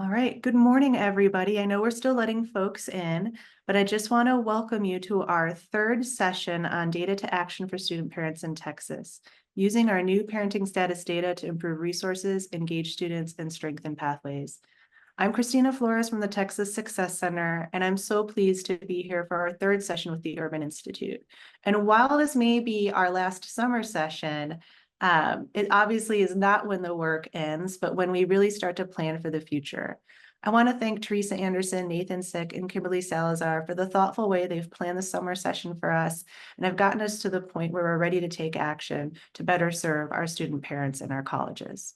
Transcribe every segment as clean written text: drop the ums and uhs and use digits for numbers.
All right, good morning, everybody. I know we're still letting folks in, but I just want to welcome you to our third session on data to action for student parents in Texas, using our new parenting status data to improve resources, engage students, and strengthen pathways. I'm Christina Flores from the Texas Success Center, and I'm so pleased to be here for our third session with the Urban Institute. And while this may be our last summer session, it obviously is not when the work ends, but when we really start to plan for the future. I want to thank Teresa Anderson, Nathan Sick, and Kimberly Salazar for the thoughtful way they've planned the summer session for us and have gotten us to the point where we're ready to take action to better serve our student parents and our colleges.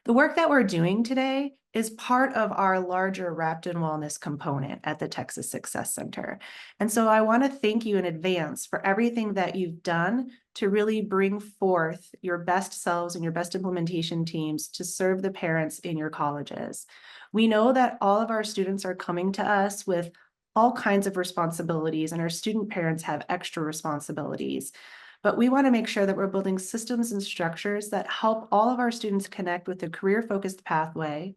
The work that we're doing today is part of our larger Wrapped in Wellness component at the Texas Success Center. And so I want to thank you in advance for everything that you've done to really bring forth your best selves and your best implementation teams to serve the parents in your colleges. We know that all of our students are coming to us with all kinds of responsibilities, and our student parents have extra responsibilities. But we want to make sure that we're building systems and structures that help all of our students connect with a career-focused pathway,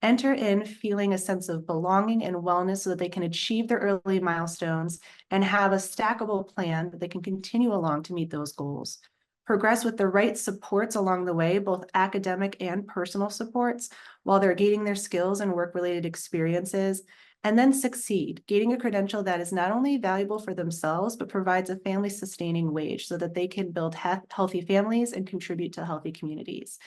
enter in feeling a sense of belonging and wellness so that they can achieve their early milestones and have a stackable plan that they can continue along to meet those goals. Progress with the right supports along the way, both academic and personal supports, while they're gaining their skills and work-related experiences, and then succeed, gaining a credential that is not only valuable for themselves, but provides a family-sustaining wage so that they can build healthy families and contribute to healthy communities.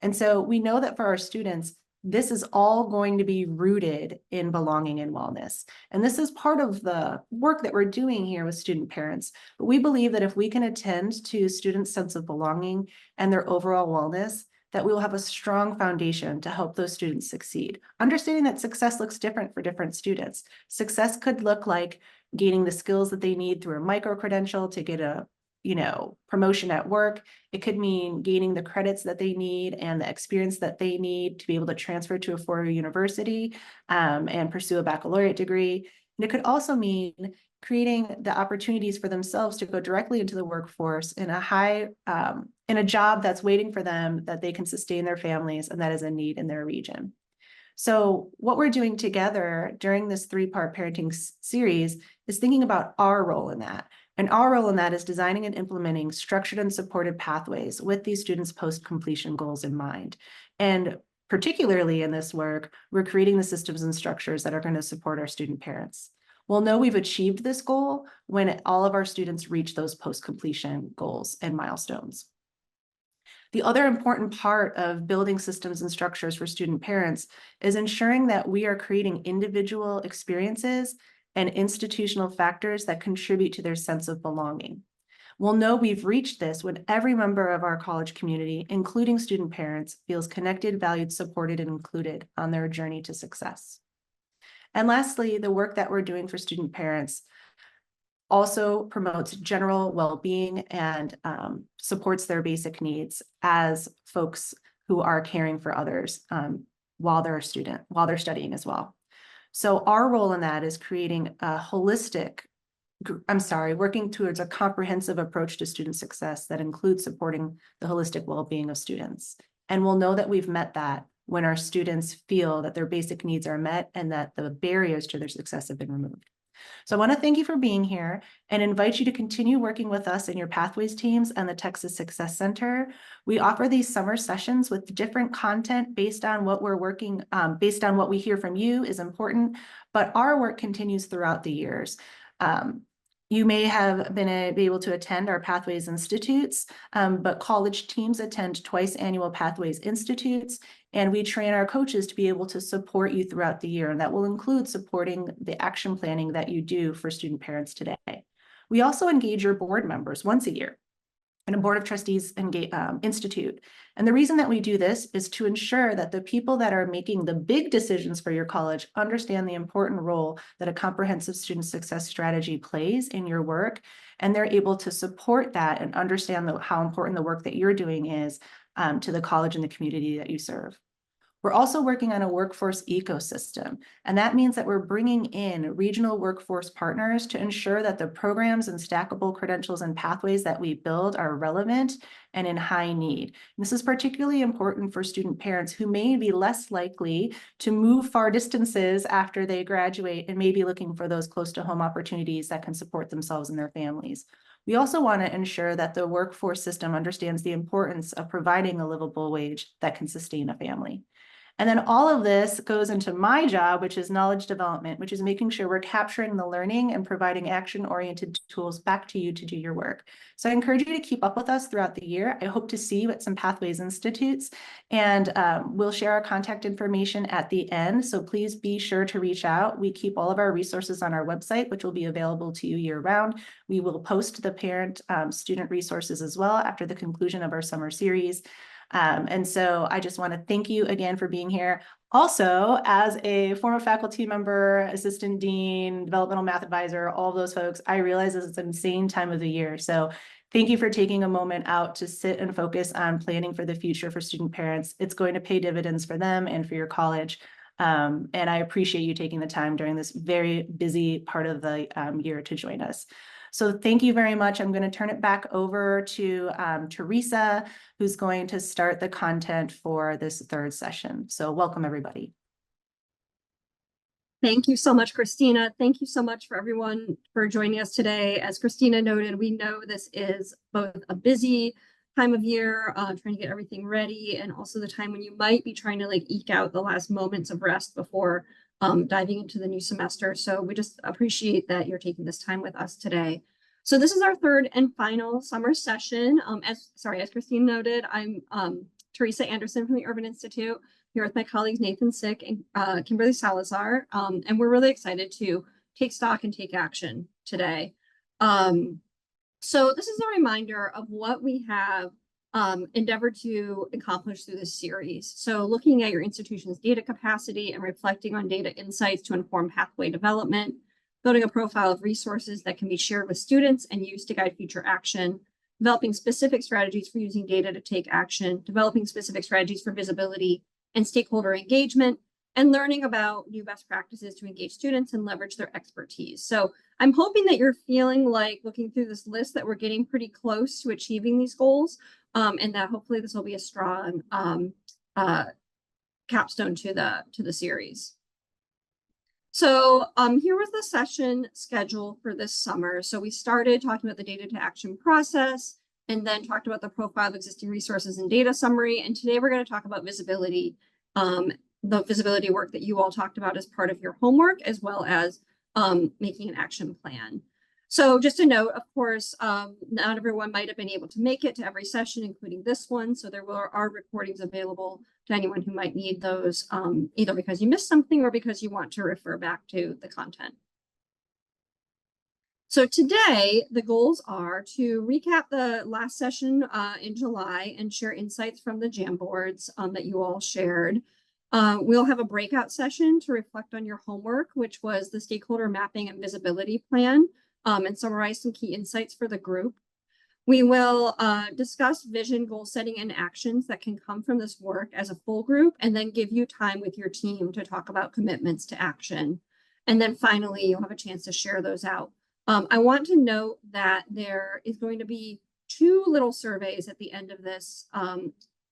And so we know that for our students, this is all going to be rooted in belonging and wellness. And this is part of the work that we're doing here with student parents. But we believe that if we can attend to students' sense of belonging and their overall wellness, that we will have a strong foundation to help those students succeed. Understanding that success looks different for different students. Success could look like gaining the skills that they need through a micro-credential to get a promotion at work. It could mean gaining the credits that they need and the experience that they need to be able to transfer to a four-year university and pursue a baccalaureate degree. And it could also mean creating the opportunities for themselves to go directly into the workforce in a job that's waiting for them, that they can sustain their families, and that is a need in their region. So what we're doing together during this three-part parenting series is thinking about our role in that. And our role in that is designing and implementing structured and supported pathways with these students' post-completion goals in mind. And particularly in this work, we're creating the systems and structures that are going to support our student parents. We'll know we've achieved this goal when all of our students reach those post-completion goals and milestones. The other important part of building systems and structures for student parents is ensuring that we are creating individual experiences and institutional factors that contribute to their sense of belonging. We'll know we've reached this when every member of our college community, including student parents, feels connected, valued, supported, and included on their journey to success. And lastly, the work that we're doing for student parents also promotes general well-being and supports their basic needs as folks who are caring for others while they're studying as well. So our role in that is creating a working towards a comprehensive approach to student success that includes supporting the holistic well-being of students. And we'll know that we've met that when our students feel that their basic needs are met and that the barriers to their success have been removed. So I want to thank you for being here and invite you to continue working with us in your Pathways teams and the Texas Success Center. We offer these summer sessions with different content based on what we're working, based on what we hear from you is important, but our work continues throughout the years. You may have been able to attend our Pathways Institutes, but college teams attend twice annual Pathways Institutes, and we train our coaches to be able to support you throughout the year, and that will include supporting the action planning that you do for student parents today. We also engage your board members once a year in a Board of Trustees Institute. And the reason that we do this is to ensure that the people that are making the big decisions for your college understand the important role that a comprehensive student success strategy plays in your work, and they're able to support that and understand how important the work that you're doing is to the college and the community that you serve. We're also working on a workforce ecosystem, and that means that we're bringing in regional workforce partners to ensure that the programs and stackable credentials and pathways that we build are relevant and in high need. And this is particularly important for student parents who may be less likely to move far distances after they graduate and may be looking for those close to home opportunities that can support themselves and their families. We also want to ensure that the workforce system understands the importance of providing a livable wage that can sustain a family. And then all of this goes into my job, which is knowledge development, which is making sure we're capturing the learning and providing action-oriented tools back to you to do your work. So I encourage you to keep up with us throughout the year. I hope to see you at some Pathways Institutes, and we'll share our contact information at the end. So please be sure to reach out. We keep all of our resources on our website, which will be available to you year-round. We will post the parent student resources as well after the conclusion of our summer series. And so I just want to thank you again for being here. Also, as a former faculty member, assistant dean, developmental math advisor, all of those folks, I realize this is an insane time of the year. So thank you for taking a moment out to sit and focus on planning for the future for student parents. It's going to pay dividends for them and for your college. And I appreciate you taking the time during this very busy part of the year to join us. So thank you very much. I'm going to turn it back over to Teresa, who's going to start the content for this third session. So welcome, everybody. Thank you so much, Christina. Thank you so much for everyone for joining us today. As Christina noted, we know this is both a busy time of year, trying to get everything ready, and also the time when you might be trying to eke out the last moments of rest before diving into the new semester. So we just appreciate that you're taking this time with us today. So this is our third and final summer session. As Christine noted, I'm Teresa Anderson from the Urban Institute, here with my colleagues Nathan Sick and Kimberly Salazar, and we're really excited to take stock and take action today. So this is a reminder of what we have endeavored to accomplish through this series. So looking at your institution's data capacity and reflecting on data insights to inform pathway development, building a profile of resources that can be shared with students and used to guide future action, developing specific strategies for using data to take action, developing specific strategies for visibility and stakeholder engagement, and learning about new best practices to engage students and leverage their expertise. So I'm hoping that you're feeling like, looking through this list, that we're getting pretty close to achieving these goals, and that hopefully this will be a strong capstone to the series. So here was the session schedule for this summer. So we started talking about the data to action process, and then talked about the profile of existing resources and data summary. And today we're going to talk about visibility, the visibility work that you all talked about as part of your homework, as well as making an action plan. So just a note, of course, not everyone might have been able to make it to every session, including this one. So there are recordings available to anyone who might need those, either because you missed something or because you want to refer back to the content. So today, the goals are to recap the last session in July and share insights from the Jamboards that you all shared. We'll have a breakout session to reflect on your homework, which was the stakeholder mapping and visibility plan, and summarize some key insights for the group. We will discuss vision, goal setting, and actions that can come from this work as a full group, and then give you time with your team to talk about commitments to action. And then finally, you'll have a chance to share those out. I want to note that there is going to be 2 little surveys at the end of this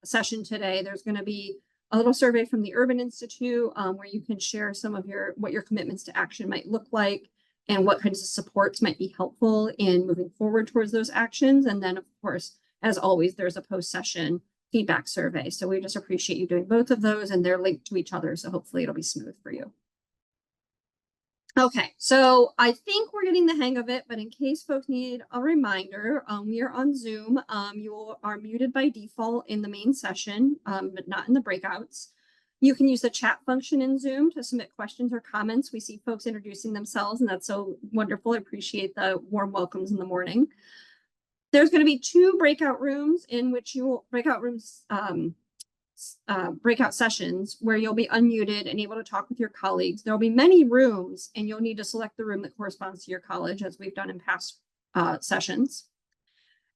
session today. There's going to be a little survey from the Urban Institute where you can share some of what your commitments to action might look like and what kinds of supports might be helpful in moving forward towards those actions. And then, of course, as always, there's a post-session feedback survey. So we just appreciate you doing both of those, and they're linked to each other. So hopefully it'll be smooth for you. Okay, so I think we're getting the hang of it, but in case folks need a reminder, we are on Zoom. You are muted by default in the main session, but not in the breakouts. You can use the chat function in Zoom to submit questions or comments. We see folks introducing themselves, and that's so wonderful. I appreciate the warm welcomes in the morning. There's going to be 2 breakout rooms in which you will breakout sessions where you'll be unmuted and able to talk with your colleagues. There'll be many rooms, and you'll need to select the room that corresponds to your college, as we've done in past sessions.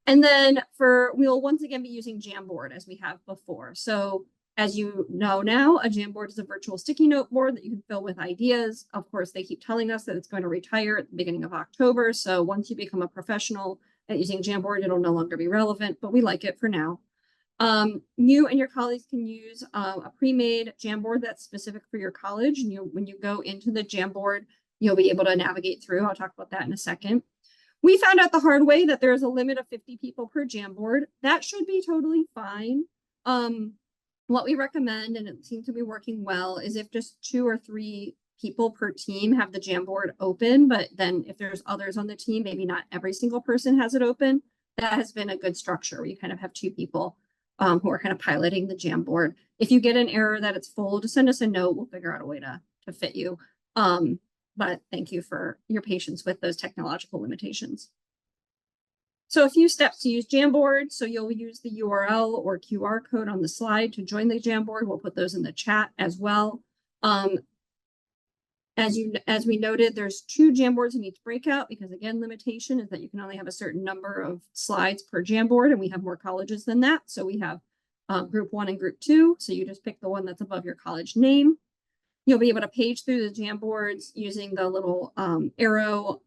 And then we'll once again be using Jamboard as we have before. So As you know now, a Jamboard is a virtual sticky note board that you can fill with ideas. Of course, they keep telling us that it's going to retire at the beginning of October. So once you become a professional at using Jamboard, it'll no longer be relevant, but we like it for now. You and your colleagues can use a pre-made Jamboard that's specific for your college. And when you go into the Jamboard, you'll be able to navigate through. I'll talk about that in a second. We found out the hard way that there's a limit of 50 people per Jamboard. That should be totally fine. What we recommend, and it seems to be working well, is if just 2 or 3 people per team have the Jamboard open, but then if there's others on the team, maybe not every single person has it open. That has been a good structure where you kind of have 2 people who are kind of piloting the Jamboard. If you get an error that it's full, just send us a note. We'll figure out a way to fit you. But thank you for your patience with those technological limitations. So a few steps to use Jamboard. So you'll use the URL or QR code on the slide to join the Jamboard. We'll put those in the chat as well. As we noted, there's 2 Jamboards in each breakout because, again, limitation is that you can only have a certain number of slides per Jamboard, and we have more colleges than that. So we have group 1 and group 2. So you just pick the one that's above your college name. You'll be able to page through the Jamboards using the little arrow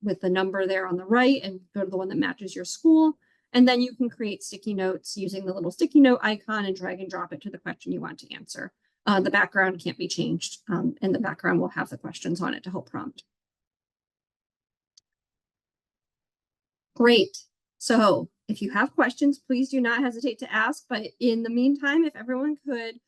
with the number there on the right and go to the one that matches your school. And then you can create sticky notes using the little sticky note icon and drag and drop it to the question you want to answer. The background can't be changed, and the background will have the questions on it to help prompt. Great. So if you have questions, please do not hesitate to ask. But in the meantime, if everyone could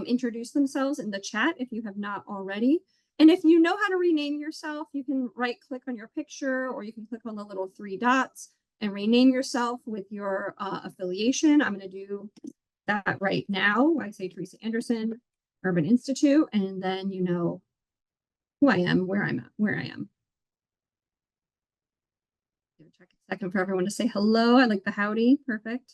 introduce themselves in the chat if you have not already. And if you know how to rename yourself, you can right click on your picture or you can click on the little 3 dots and rename yourself with your affiliation. I'm going to do that right now. I say Teresa Anderson, Urban Institute, and then you know who I am, where I'm at, where I am. Check a second for everyone to say hello. I like the howdy. Perfect.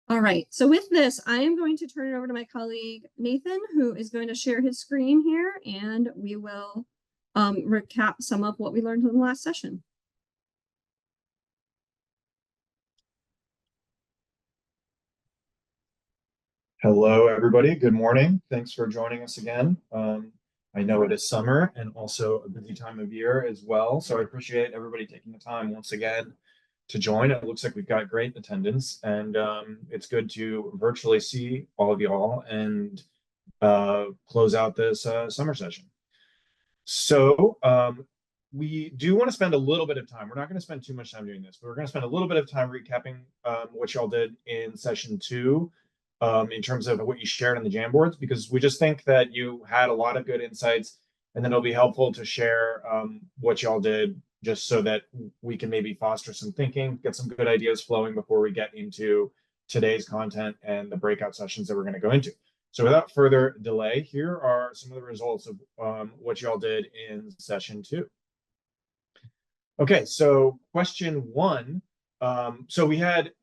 All right, so with this, I am going to turn it over to my colleague, Nathan, who is going to share his screen here, and we will recap some of what we learned in the last session. Hello, everybody. Good morning. Thanks for joining us again. I know it is summer and also a busy time of year as well, so I appreciate everybody taking the time once again to join. It looks like we've got great attendance, and it's good to virtually see all of y'all and close out this summer session. So we do want to spend a little bit of time. We're not going to spend too much time doing this, but we're going to spend a little bit of time recapping what y'all did in session 2 in terms of what you shared on the Jamboards, because we just think that you had a lot of good insights, and then it'll be helpful to share what y'all did just so that we can maybe foster some thinking, get some good ideas flowing before we get into today's content and the breakout sessions that we're going to go into. So without further delay, here are some of the results of what y'all did in session 2. Okay, so question 1. So we had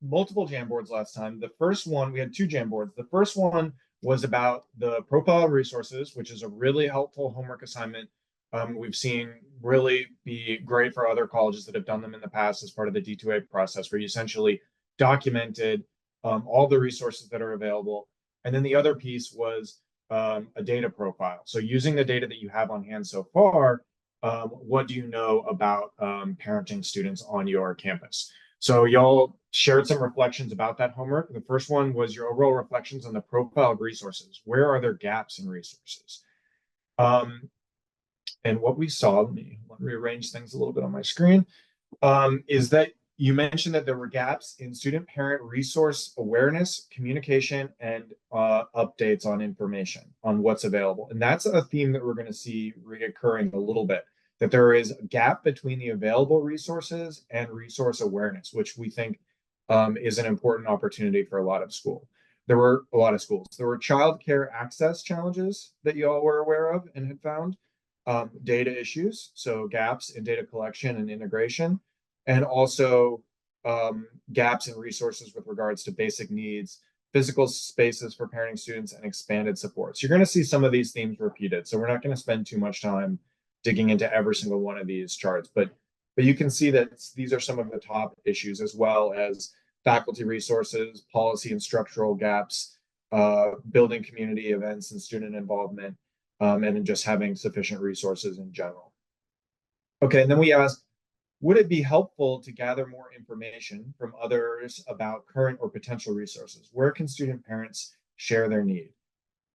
multiple Jamboards last time. The first one, we had 2 Jamboards. The first one was about the profile of resources, which is a really helpful homework assignment. We've seen really be great for other colleges that have done them in the past as part of the D2A process, where you essentially documented all the resources that are available. And then the other piece was a data profile. So using the data that you have on hand so far, what do you know about parenting students on your campus? So y'all shared some reflections about that homework. The first one was your overall reflections on the profile of resources. Where are there gaps in resources? And what we saw, let me rearrange things a little bit on my screen, is that you mentioned that there were gaps in student-parent resource awareness, communication, and updates on information on what's available. And that's a theme that we're going to see reoccurring a little bit, that there is a gap between the available resources and resource awareness, which we think is an important opportunity for a lot of schools. There were childcare access challenges that you all were aware of and had found, data issues, so gaps in data collection and integration, and also gaps in resources with regards to basic needs, physical spaces for parenting students, and expanded supports. You're going to see some of these themes repeated, so we're not going to spend too much time digging into every single one of these charts, but you can see that these are some of the top issues, as well as faculty resources, policy and structural gaps, building community events and student involvement, and then just having sufficient resources in general. Okay, and then we asked, would it be helpful to gather more information from others about current or potential resources? Where can student parents share their need?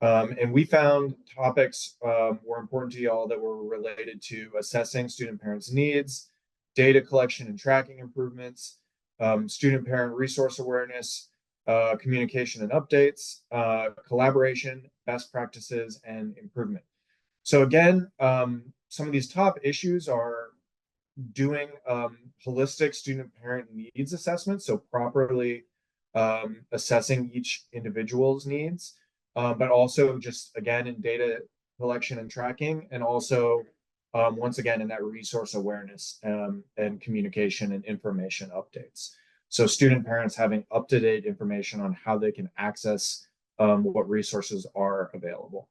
And we found topics were important to y'all that were related to assessing student parents' needs, data collection and tracking improvements, student parent resource awareness, communication and updates, collaboration, best practices, and improvement. So again, some of these top issues are doing holistic student parent needs assessments, so properly assessing each individual's needs, but also just again in data collection and tracking, and also once again in that resource awareness and communication and information updates. So student parents having up-to-date information on how they can access what resources are available.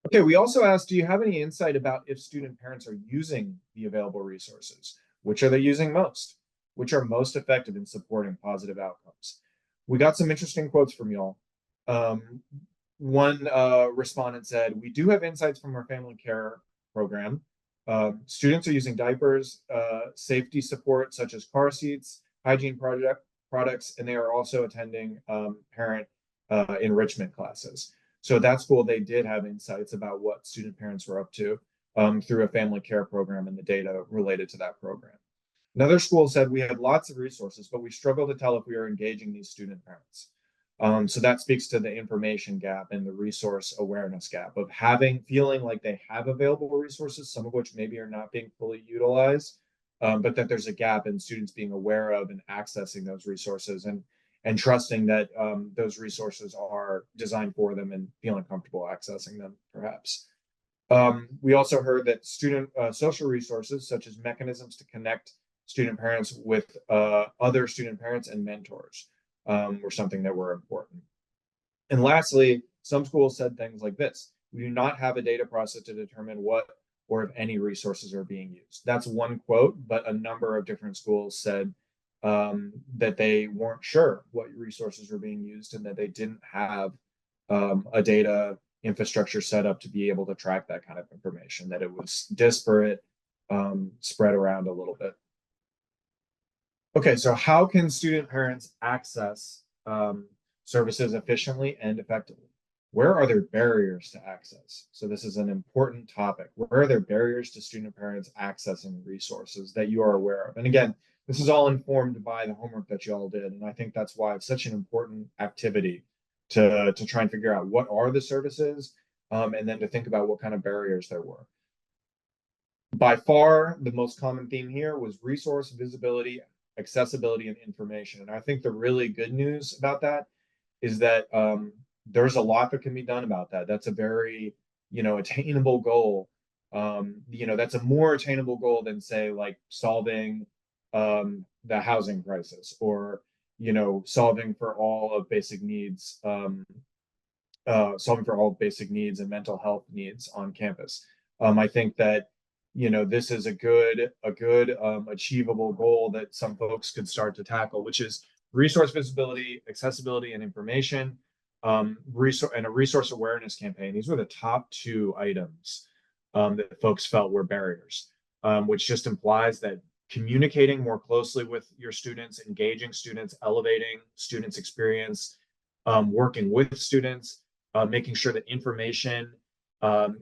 Okay, we also asked, do you have any insight about if student parents are using the available resources? Which are they using most? Which are most effective in supporting positive outcomes? We got some interesting quotes from y'all. One respondent said, we do have insights from our family care program. Students are using diapers, safety support such as car seats, hygiene products, and they are also attending parent enrichment classes. So at that school, they did have insights about what student parents were up to through a family care program and the data related to that program. Another school said, we have lots of resources, but we struggle to tell if we are engaging these student parents. So that speaks to the information gap and the resource awareness gap of feeling like they have available resources, some of which maybe are not being fully utilized, but that there's a gap in students being aware of and accessing those resources and trusting that those resources are designed for them and feeling comfortable accessing them, perhaps. We also heard that student social resources, such as mechanisms to connect student parents with other student parents and mentors, were something that were important. And lastly, some schools said things like this: we do not have a data process to determine what or if any resources are being used. That's one quote, but a number of different schools said that they weren't sure what resources were being used and that they didn't have a data infrastructure set up to be able to track that kind of information, that it was disparate, spread around a little bit. Okay, so how can student parents access services efficiently and effectively? Where are there barriers to access? So this is an important topic. Where are there barriers to student parents accessing resources that you are aware of? And again, this is all informed by the homework that you all did. And I think that's why it's such an important activity to try and figure out what are the services, and then to think about what kind of barriers there were. By far, the most common theme here was resource visibility, accessibility, and information. And I think the really good news about that is that there's a lot that can be done about that. That's a very, attainable goal. That's a more attainable goal than, say, like solving the housing crisis, or, solving for all of basic needs, solving for all basic needs and mental health needs on campus. I think that, this is a good achievable goal that some folks could start to tackle, which is resource visibility, accessibility, and information, and a resource awareness campaign. These were the top two items that folks felt were barriers, which just implies that communicating more closely with your students, engaging students, elevating students' experience, working with students, making sure that information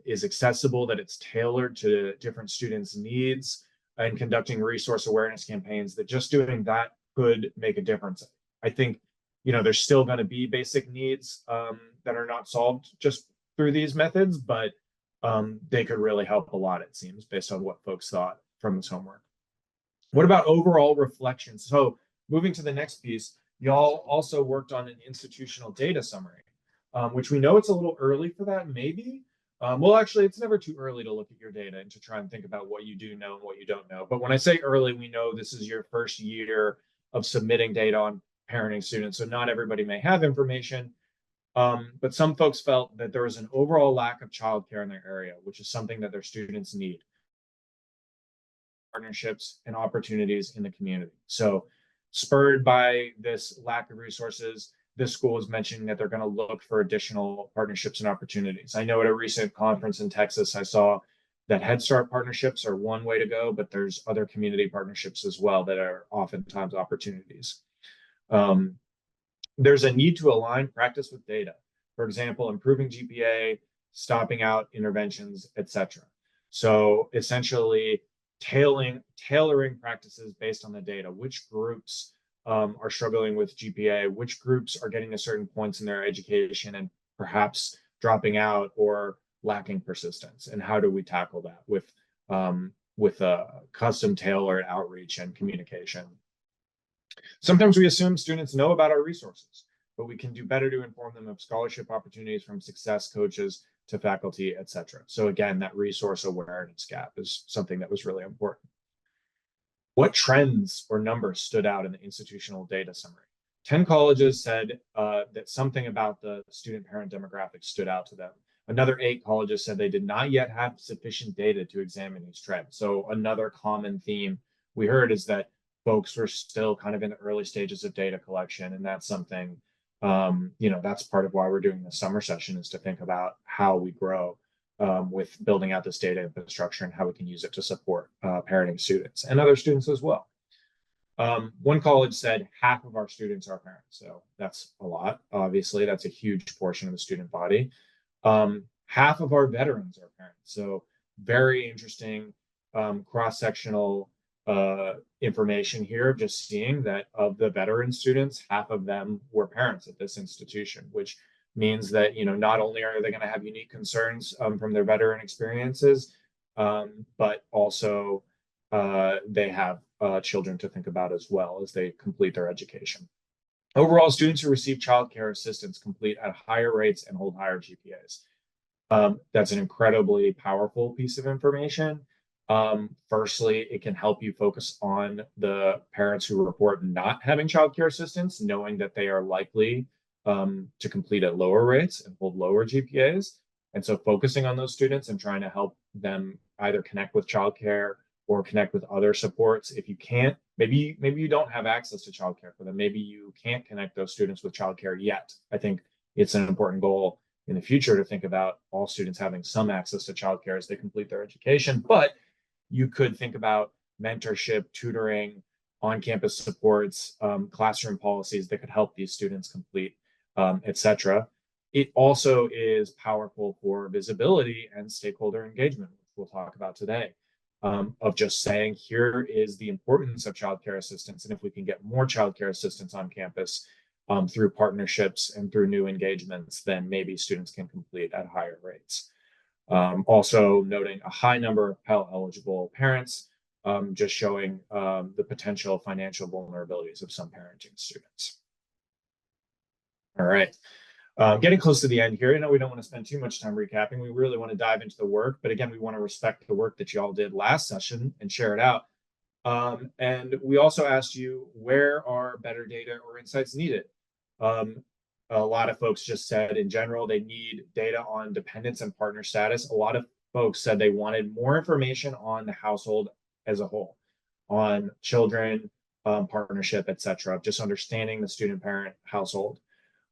is accessible, that it's tailored to different students' needs, and conducting resource awareness campaigns, that just doing that could make a difference. I think, there's still going to be basic needs that are not solved just through these methods, but they could really help a lot, it seems, based on what folks thought from this homework. What about overall reflection? So moving to the next piece, y'all also worked on an institutional data summary, which we know it's a little early for that, maybe. Well, actually, it's never too early to look at your data and to try and think about what you do know and what you don't know. But when I say early, we know this is your first year of submitting data on parenting students, so not everybody may have information. But some folks felt that there was an overall lack of childcare in their area, which is something that their students need. Partnerships and opportunities in the community. So spurred by this lack of resources, this school is mentioning that they're going to look for additional partnerships and opportunities. I know at a recent conference in Texas, I saw that Head Start partnerships are one way to go, but there's other community partnerships as well that are oftentimes opportunities. There's a need to align practice with data. For example, improving GPA, stopping out interventions, etc. So essentially tailoring practices based on the data. Which groups are struggling with GPA? Which groups are getting to certain points in their education and perhaps dropping out or lacking persistence? And how do we tackle that with a custom tailored outreach and communication? Sometimes we assume students know about our resources, but we can do better to inform them of scholarship opportunities from success coaches to faculty, etc. So again, that resource awareness gap is something that was really important. What trends or numbers stood out in the institutional data summary? 10 colleges said that something about the student parent demographic stood out to them. Another 8 colleges said they did not yet have sufficient data to examine these trends. So another common theme we heard is that folks were still kind of in the early stages of data collection. And that's something, that's part of why we're doing the summer session, is to think about how we grow with building out this data infrastructure and how we can use it to support parenting students and other students as well. One college said half of our students are parents. So that's a lot. Obviously, that's a huge portion of the student body. Half of our veterans are parents. So very interesting cross-sectional information here, just seeing that of the veteran students, half of them were parents at this institution, which means that, not only are they going to have unique concerns from their veteran experiences, but also they have children to think about as well as they complete their education. Overall, students who receive child care assistance complete at higher rates and hold higher GPAs. That's an incredibly powerful piece of information. Firstly, it can help you focus on the parents who report not having child care assistance, knowing that they are likely to complete at lower rates and hold lower GPAs. And so focusing on those students and trying to help them either connect with childcare or connect with other supports. If you can't, maybe you don't have access to childcare for them. Maybe you can't connect those students with childcare yet. I think it's an important goal in the future to think about all students having some access to childcare as they complete their education. But you could think about mentorship, tutoring, on-campus supports, classroom policies that could help these students complete, etc. It also is powerful for visibility and stakeholder engagement, which we'll talk about today, of just saying, here is the importance of childcare assistance. And if we can get more childcare assistance on campus through partnerships and through new engagements, then maybe students can complete at higher rates. Also noting a high number of Pell eligible parents, just showing the potential financial vulnerabilities of some parenting students. All right. Getting close to the end here. I know we don't want to spend too much time recapping. We really want to dive into the work, but again, we want to respect the work that you all did last session and share it out. And we also asked you, where are better data or insights needed? A lot of folks just said in general, they need data on dependence and partner status. A lot of folks said they wanted more information on the household as a whole, on children, partnership, etc. Just understanding the student-parent household.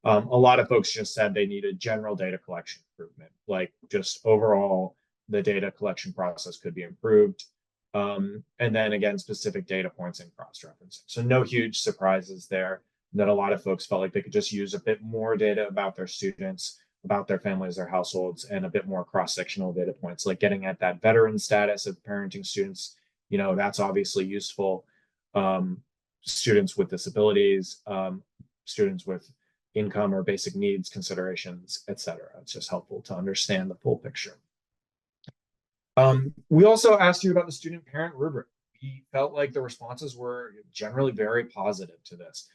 A lot of folks just said they needed general data collection improvement, like just overall the data collection process could be improved. And then again, specific data points and cross-referencing. So no huge surprises there, that a lot of folks felt like they could just use a bit more data about their students, about their families, their households, and a bit more cross-sectional data points, like getting at that veteran status of parenting students. That's obviously useful. Students with disabilities, students with income or basic needs considerations, etc. It's just helpful to understand the full picture. We also asked you about the student parent rubric. We felt like the responses were generally very positive to this.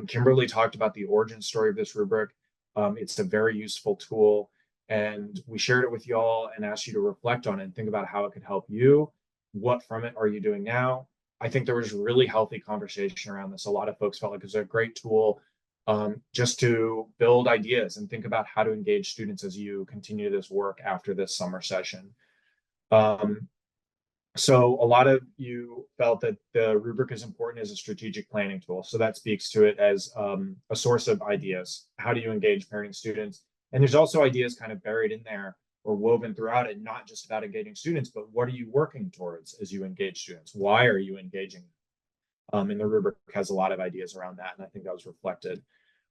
Kimberly talked about the origin story of this rubric. It's a very useful tool, and we shared it with y'all and asked you to reflect on it and think about how it could help you. What from it are you doing now? I think there was really healthy conversation around this. A lot of folks felt like it was a great tool just to build ideas and think about how to engage students as you continue this work after this summer session. So a lot of you felt that the rubric is important as a strategic planning tool. So that speaks to it as a source of ideas. How do you engage parenting students? And there's also ideas kind of buried in there or woven throughout it, not just about engaging students, but what are you working towards as you engage students? Why are you engaging? And the rubric has a lot of ideas around that, and I think that was reflected.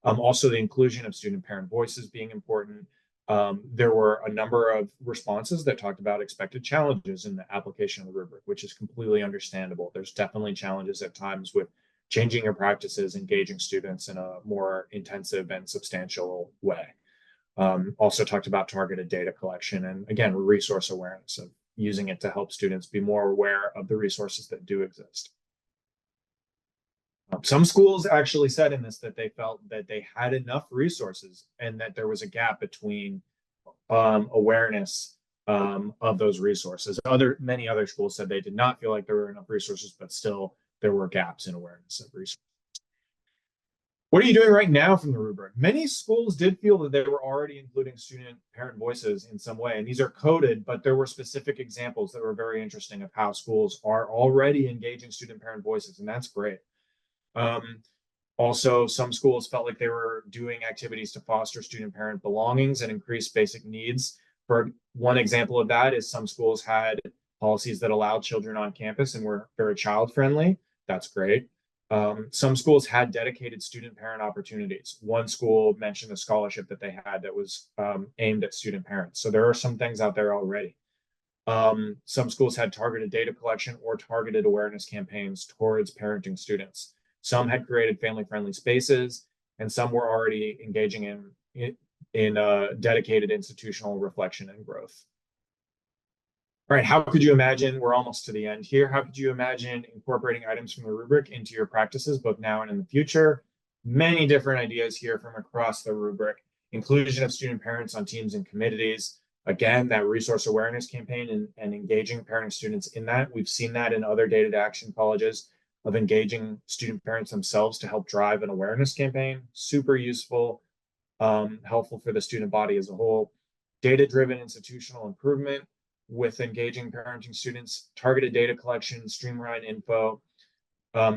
Also, the inclusion of student parent voices being important. There were a number of responses that talked about expected challenges in the application of the rubric, which is completely understandable. There's definitely challenges at times with changing your practices, engaging students in a more intensive and substantial way. Also talked about targeted data collection and, again, resource awareness of using it to help students be more aware of the resources that do exist. Some schools actually said in this that they felt that they had enough resources and that there was a gap between awareness of those resources. Many other schools said they did not feel like there were enough resources, but still there were gaps in awareness of resources. What are you doing right now from the rubric? Many schools did feel that they were already including student parent voices in some way, and these are coded, but there were specific examples that were very interesting of how schools are already engaging student parent voices, and that's great. Also, some schools felt like they were doing activities to foster student parent belongings and increase basic needs. For one example of that is some schools had policies that allowed children on campus and were very child friendly. That's great. Some schools had dedicated student parent opportunities. One school mentioned a scholarship that they had that was aimed at student parents. So there are some things out there already. Some schools had targeted data collection or targeted awareness campaigns towards parenting students. Some had created family-friendly spaces, and some were already engaging in dedicated institutional reflection and growth. All right, how could you imagine, we're almost to the end here, how could you imagine incorporating items from the rubric into your practices, both now and in the future? Many different ideas here from across the rubric. Inclusion of student parents on teams and committees. Again, that resource awareness campaign and engaging parenting students in that. We've seen that in other data to action colleges of engaging student parents themselves to help drive an awareness campaign. Super useful, helpful for the student body as a whole. Data-driven institutional improvement with engaging parenting students, targeted data collection, streamlined info,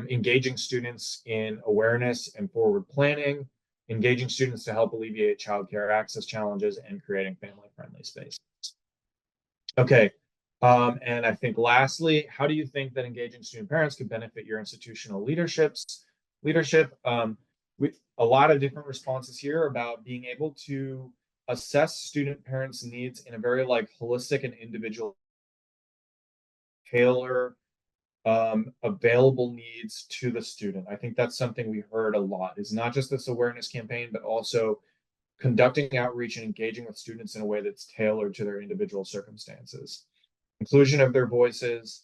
engaging students in awareness and forward planning, engaging students to help alleviate childcare access challenges, and creating family-friendly spaces. Okay, and I think lastly, how do you think that engaging student parents could benefit your institutional leadership? A lot of different responses here about being able to assess student parents' needs in a very holistic and individual, tailor available needs to the student. I think that's something we heard a lot, is not just this awareness campaign, but also conducting outreach and engaging with students in a way that's tailored to their individual circumstances. Inclusion of their voices,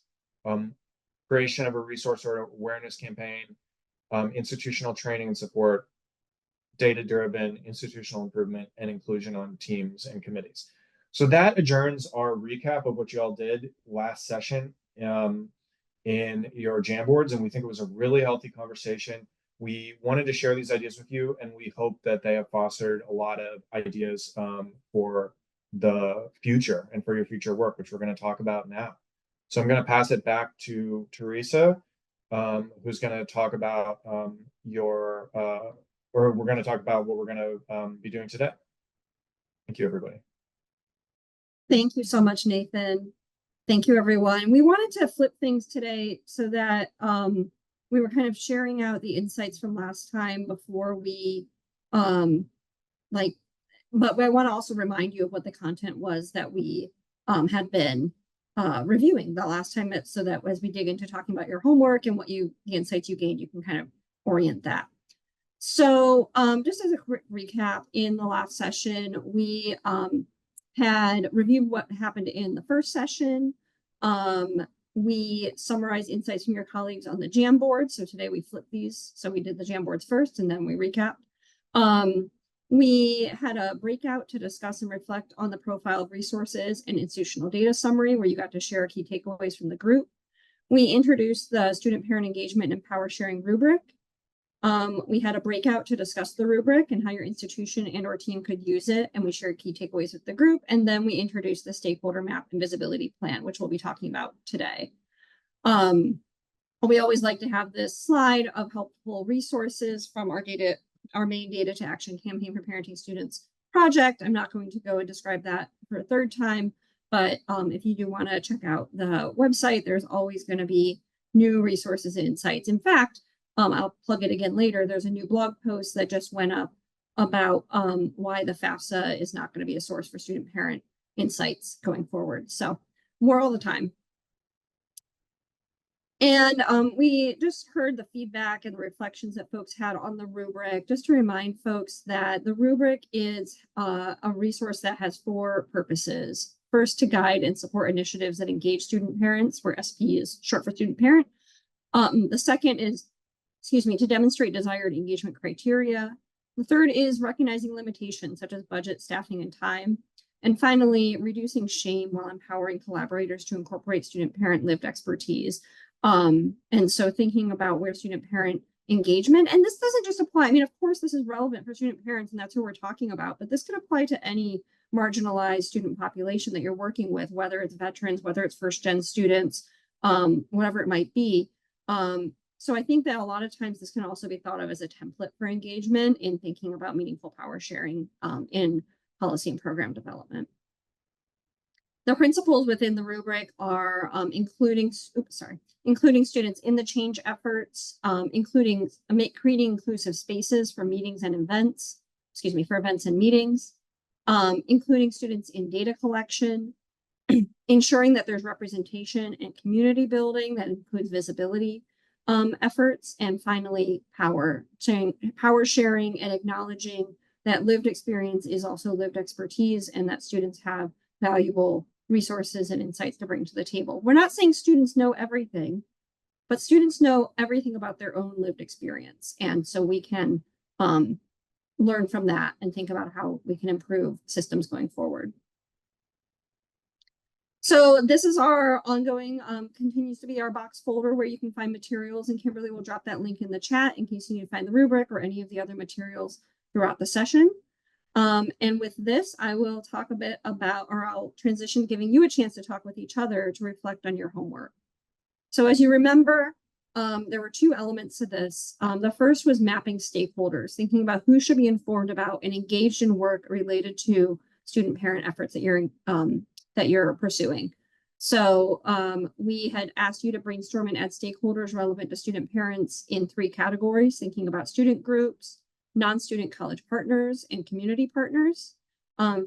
creation of a resource or awareness campaign, institutional training and support, data-driven institutional improvement, and inclusion on teams and committees. So that adjourns our recap of what you all did last session in your Jamboards, and we think it was a really healthy conversation. We wanted to share these ideas with you, and we hope that they have fostered a lot of ideas for the future and for your future work, which we're going to talk about now. So I'm going to pass it back to Teresa, who's going to talk about or we're going to talk about what we're going to be doing today. Thank you, everybody. Thank you so much, Nathan. Thank you, everyone. We wanted to flip things today so that we were kind of sharing out the insights from last time before we but I want to also remind you of what the content was that we had been reviewing the last time, so that as we dig into talking about your homework and the insights you gained, you can kind of orient that. So just as a quick recap, in the last session, we had reviewed what happened in the first session. We summarized insights from your colleagues on the Jamboard. So today we flipped these. So we did the Jamboards first, and then we recapped. We had a breakout to discuss and reflect on the profile of resources and institutional data summary, where you got to share key takeaways from the group. We introduced the student parent engagement and power sharing rubric. We had a breakout to discuss the rubric and how your institution and or team could use it, and we shared key takeaways with the group. And then we introduced the stakeholder map and visibility plan, which we'll be talking about today. We always like to have this slide of helpful resources from our main data to action campaign for parenting students project. I'm not going to go and describe that for a third time, but if you do want to check out the website, there's always going to be new resources and insights. In fact, I'll plug it again later. There's a new blog post that just went up about why the FAFSA is not going to be a source for student parent insights going forward. So more all the time. And we just heard the feedback and the reflections that folks had on the rubric. Just to remind folks that the rubric is a resource that has 4 purposes. First, to guide and support initiatives that engage student parents, where SP is short for student parent. The second is, to demonstrate desired engagement criteria. The third is recognizing limitations such as budget, staffing, and time. And finally, reducing shame while empowering collaborators to incorporate student parent lived expertise. And so thinking about where student parent engagement, and this doesn't just apply, I mean, of course, this is relevant for student parents and that's who we're talking about, but this could apply to any marginalized student population that you're working with, whether it's veterans, whether it's first-gen students, whatever it might be. So I think that a lot of times this can also be thought of as a template for engagement in thinking about meaningful power sharing in policy and program development. The principles within the rubric are including students in the change efforts, including creating inclusive spaces for meetings and events, for events and meetings, including students in data collection, ensuring that there's representation and community building that includes visibility efforts, and finally, power sharing and acknowledging that lived experience is also lived expertise and that students have valuable resources and insights to bring to the table. We're not saying students know everything, but students know everything about their own lived experience. And so we can learn from that and think about how we can improve systems going forward. So this is our ongoing, continues to be our box folder where you can find materials, and Kimberly will drop that link in the chat in case you need to find the rubric or any of the other materials throughout the session. And with this, I will talk a bit about, or I'll transition giving you a chance to talk with each other to reflect on your homework. So as you remember, there were 2 elements to this. The first was mapping stakeholders, thinking about who should be informed about and engaged in work related to student parent efforts that you're pursuing. So we had asked you to brainstorm and add stakeholders relevant to student parents in 3 categories, thinking about student groups, non-student college partners, and community partners,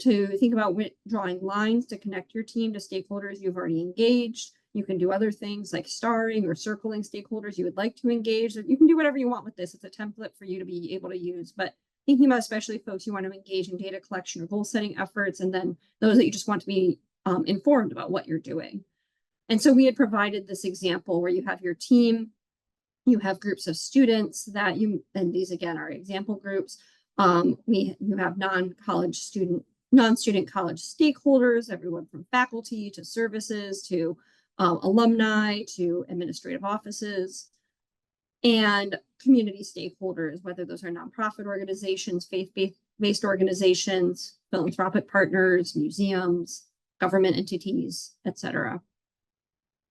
to think about drawing lines to connect your team to stakeholders you've already engaged. You can do other things like starring or circling stakeholders you would like to engage. You can do whatever you want with this. It's a template for you to be able to use, but thinking about especially folks you want to engage in data collection or goal setting efforts, and then those that you just want to be informed about what you're doing. And so we had provided this example where you have your team, you have groups of students that and these again are example groups. You have non-student college stakeholders, everyone from faculty to services to alumni to administrative offices, and community stakeholders, whether those are nonprofit organizations, faith-based organizations, philanthropic partners, museums, government entities, etc.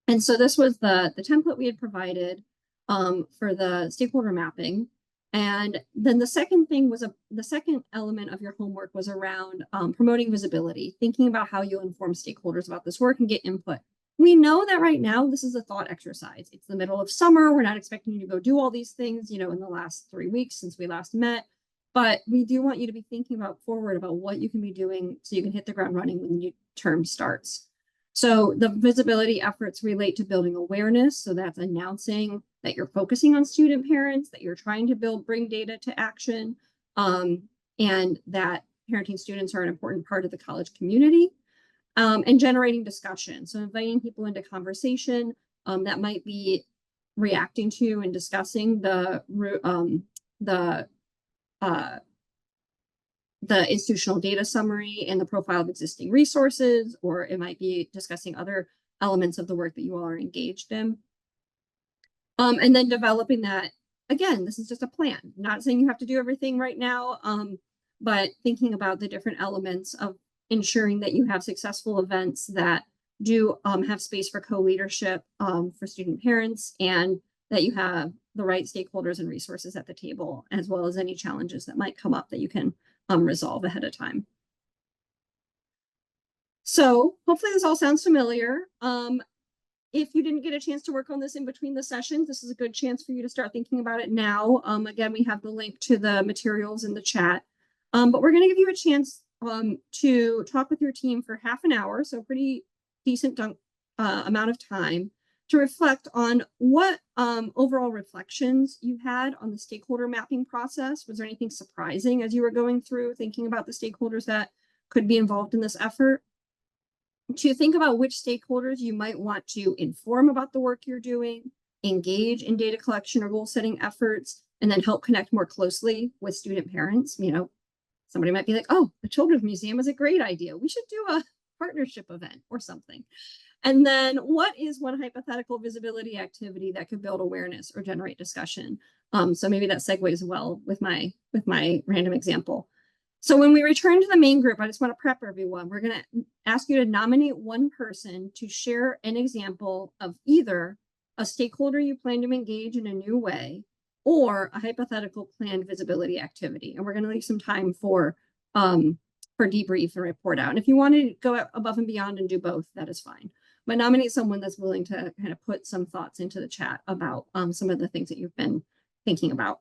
And so this was the template we had provided for the stakeholder mapping. And then the second thing was the second element of your homework was around promoting visibility, thinking about how you inform stakeholders about this work and get input. We know that right now this is a thought exercise. It's the middle of summer. We're not expecting you to go do all these things, in the last 3 weeks since we last met. But we do want you to be thinking about what you can be doing so you can hit the ground running when the new term starts. So the visibility efforts relate to building awareness. So that's announcing that you're focusing on student parents, that you're trying to bring data to action, and that parenting students are an important part of the college community, and generating discussion. So inviting people into conversation that might be reacting to and discussing the institutional data summary and the profile of existing resources, or it might be discussing other elements of the work that you all are engaged in. And then developing that again, this is just a plan, not saying you have to do everything right now, but thinking about the different elements of ensuring that you have successful events that do have space for co-leadership for student parents, and that you have the right stakeholders and resources at the table, as well as any challenges that might come up that you can resolve ahead of time. So hopefully this all sounds familiar. If you didn't get a chance to work on this in between the sessions, this is a good chance for you to start thinking about it now. Again, we have the link to the materials in the chat, but we're going to give you a chance to talk with your team for half an hour, so pretty decent amount of time, to reflect on what overall reflections you had on the stakeholder mapping process. Was there anything surprising as you were going through thinking about the stakeholders that could be involved in this effort? To think about which stakeholders you might want to inform about the work you're doing, engage in data collection or goal setting efforts, and then help connect more closely with student parents. You know, somebody might be like, oh, the Children's Museum is a great idea. We should do a partnership event or something. And then what is one hypothetical visibility activity that could build awareness or generate discussion? So maybe that segues well with my random example. So when we return to the main group, I just want to prep everyone. We're going to ask you to nominate one person to share an example of either a stakeholder you plan to engage in a new way or a hypothetical planned visibility activity. And we're going to leave some time for debrief and report out. And if you want to go above and beyond and do both, that is fine. But nominate someone that's willing to kind of put some thoughts into the chat about some of the things that you've been thinking about.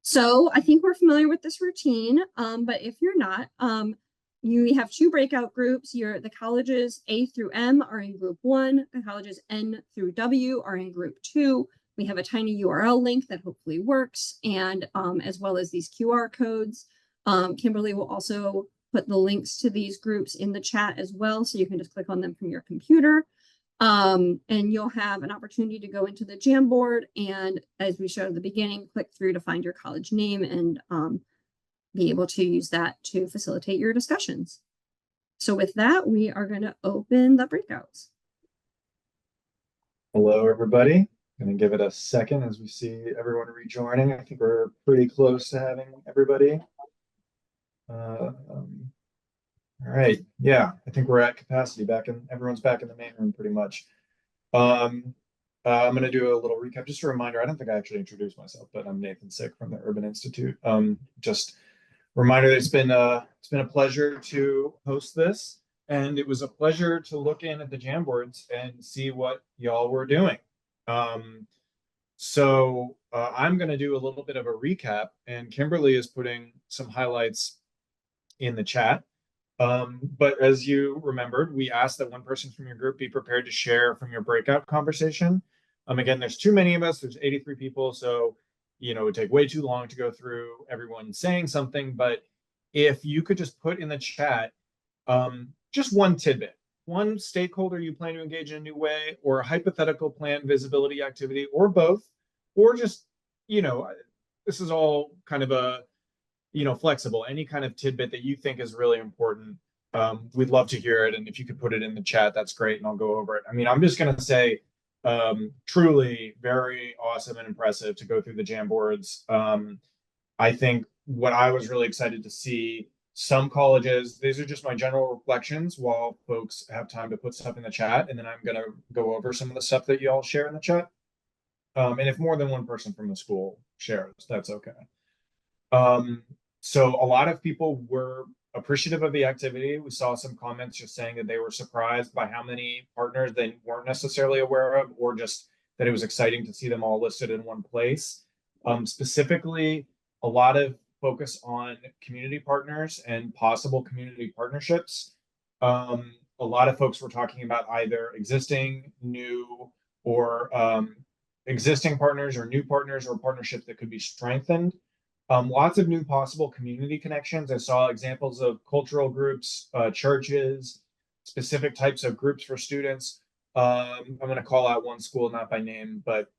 So I think we're familiar with this routine, but if you're not, you have two breakout groups. The colleges A through M are in group 1. The colleges N through W are in group 2. We have a tiny URL link that hopefully works, and as well as these QR codes. Kimberly will also put the links to these groups in the chat as well, so you can just click on them from your computer. And you'll have an opportunity to go into the Jamboard, and as we showed at the beginning, click through to find your college name and be able to use that to facilitate your discussions. So with that, we are going to open the breakouts. Hello, everybody. Going to give it a second as we see everyone rejoining. I think we're pretty close to having everybody. All right, yeah, I think we're at capacity everyone's back in the main room pretty much. I'm going to do a little recap. Just a reminder, I don't think I actually introduced myself, but I'm Nathan Sick from the Urban Institute. Just a reminder that it's been a pleasure to host this, and it was a pleasure to look in at the Jamboards and see what y'all were doing. So I'm going to do a little bit of a recap, and Kimberly is putting some highlights in the chat. But as you remembered, we asked that one person from your group be prepared to share from your breakout conversation. Again, there's too many of us, there's 83 people, so it would take way too long to go through everyone saying something. But if you could just put in the chat just one tidbit, one stakeholder you plan to engage in a new way, or a hypothetical planned visibility activity, or both, or just, this is all kind of a flexible, any kind of tidbit that you think is really important. We'd love to hear it. And if you could put it in the chat, that's great. And I'll go over it. I mean, I'm just going to say, truly very awesome and impressive to go through the Jamboards. I think what I was really excited to see, some colleges, these are just my general reflections while folks have time to put stuff in the chat. And then I'm going to go over some of the stuff that you all share in the chat. And if more than one person from the school shares, that's okay. So a lot of people were appreciative of the activity. We saw some comments just saying that they were surprised by how many partners they weren't necessarily aware of, or just that it was exciting to see them all listed in one place. Specifically, a lot of focus on community partners and possible community partnerships. A lot of folks were talking about either existing, new, or existing partners or new partners or partnerships that could be strengthened. Lots of new possible community connections. I saw examples of cultural groups, churches, specific types of groups for students. I'm going to call out one school, not by name, but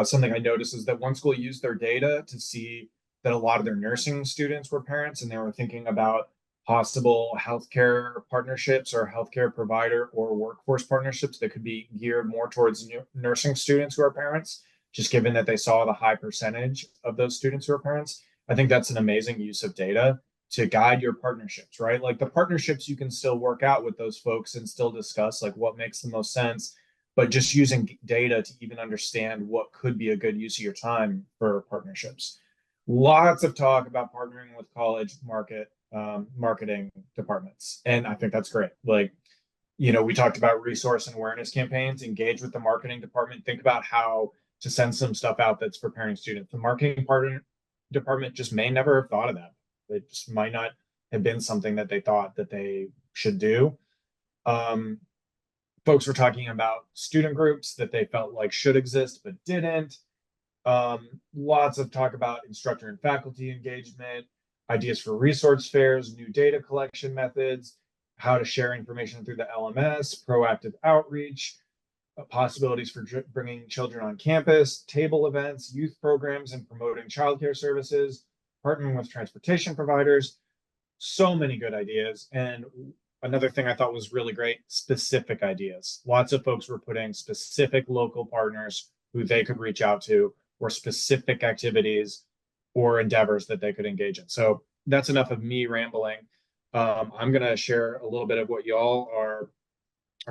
something I noticed is that one school used their data to see that a lot of their nursing students were parents, and they were thinking about possible healthcare partnerships or healthcare provider or workforce partnerships that could be geared more towards nursing students who are parents. just given that they saw the high percentage of those students who are parents. I think that's an amazing use of data to guide your partnerships, right? Like the partnerships you can still work out with those folks and still discuss like what makes the most sense, but just using data to even understand what could be a good use of your time for partnerships. Lots of talk about partnering with college marketing departments, and I think that's great. Like, we talked about resource and awareness campaigns. Engage with the marketing department. Think about how to send some stuff out that's preparing students. The marketing department just may never have thought of that. It just might not have been something that they thought that they should do. Folks were talking about student groups that they felt like should exist but didn't. Lots of talk about instructor and faculty engagement, ideas for resource fairs, new data collection methods, how to share information through the LMS, proactive outreach, possibilities for bringing children on campus, table events, youth programs, and promoting childcare services, partnering with transportation providers. So many good ideas. And another thing I thought was really great, specific ideas. Lots of folks were putting specific local partners who they could reach out to, or specific activities or endeavors that they could engage in. So that's enough of me rambling. I'm going to share a little bit of what y'all are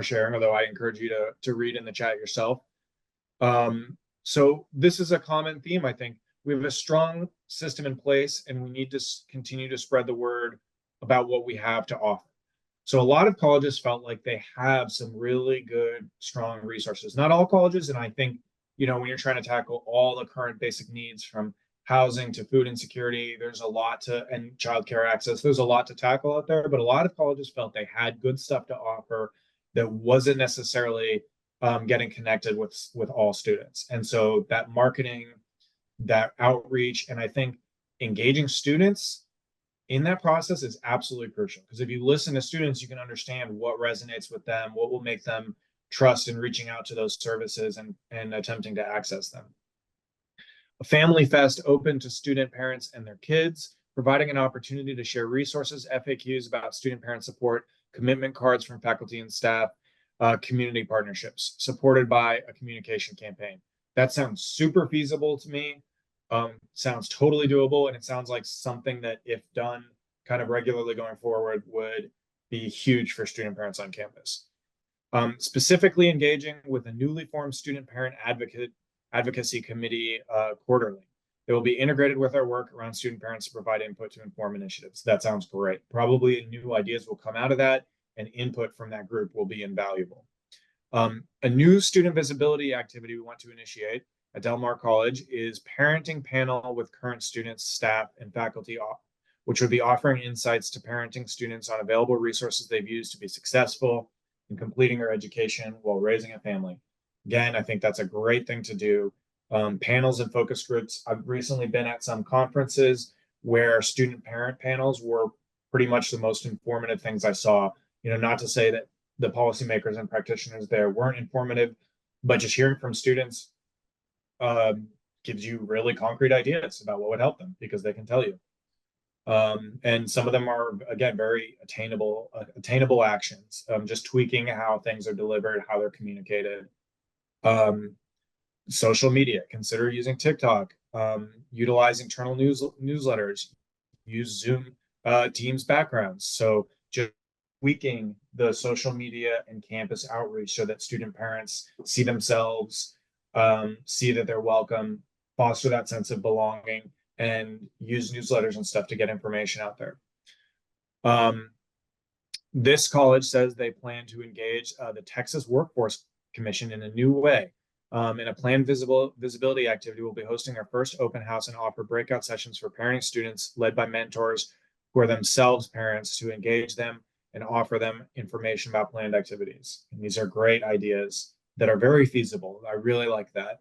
sharing, although I encourage you to read in the chat yourself. So this is a common theme, I think. We have a strong system in place, and we need to continue to spread the word about what we have to offer. So a lot of colleges felt like they have some really good, strong resources. Not all colleges, and I think, when you're trying to tackle all the current basic needs from housing to food insecurity, there's a lot and childcare access, there's a lot to tackle out there, but a lot of colleges felt they had good stuff to offer that wasn't necessarily getting connected with all students. And so that marketing, that outreach, and I think engaging students in that process is absolutely crucial, because if you listen to students, you can understand what resonates with them, what will make them trust in reaching out to those services and attempting to access them. A family fest open to student parents and their kids, providing an opportunity to share resources, FAQs about student parent support, commitment cards from faculty and staff, community partnerships, supported by a communication campaign. That sounds super feasible to me. Sounds totally doable, and it sounds like something that, if done kind of regularly going forward, would be huge for student parents on campus. Specifically engaging with a newly formed student parent advocacy committee quarterly. It will be integrated with our work around student parents to provide input to inform initiatives. That sounds great. Probably new ideas will come out of that, and input from that group will be invaluable. A new student visibility activity we want to initiate at Del Mar College is parenting panel with current students, staff, and faculty, which would be offering insights to parenting students on available resources they've used to be successful in completing their education while raising a family. Again, I think that's a great thing to do. Panels and focus groups. I've recently been at some conferences where student parent panels were pretty much the most informative things I saw. Not to say that the policymakers and practitioners there weren't informative, but just hearing from students gives you really concrete ideas about what would help them, because they can tell you. And some of them are, again, very attainable actions, just tweaking how things are delivered, how they're communicated. Social media, consider using TikTok, utilize internal newsletters, use Zoom Teams backgrounds. So just tweaking the social media and campus outreach so that student parents see themselves, see that they're welcome, foster that sense of belonging, and use newsletters and stuff to get information out there. This college says they plan to engage the Texas Workforce Commission in a new way. In a planned visibility activity, we'll be hosting our first open house and offer breakout sessions for parenting students led by mentors who are themselves parents, to engage them and offer them information about planned activities. And these are great ideas that are very feasible. I really like that.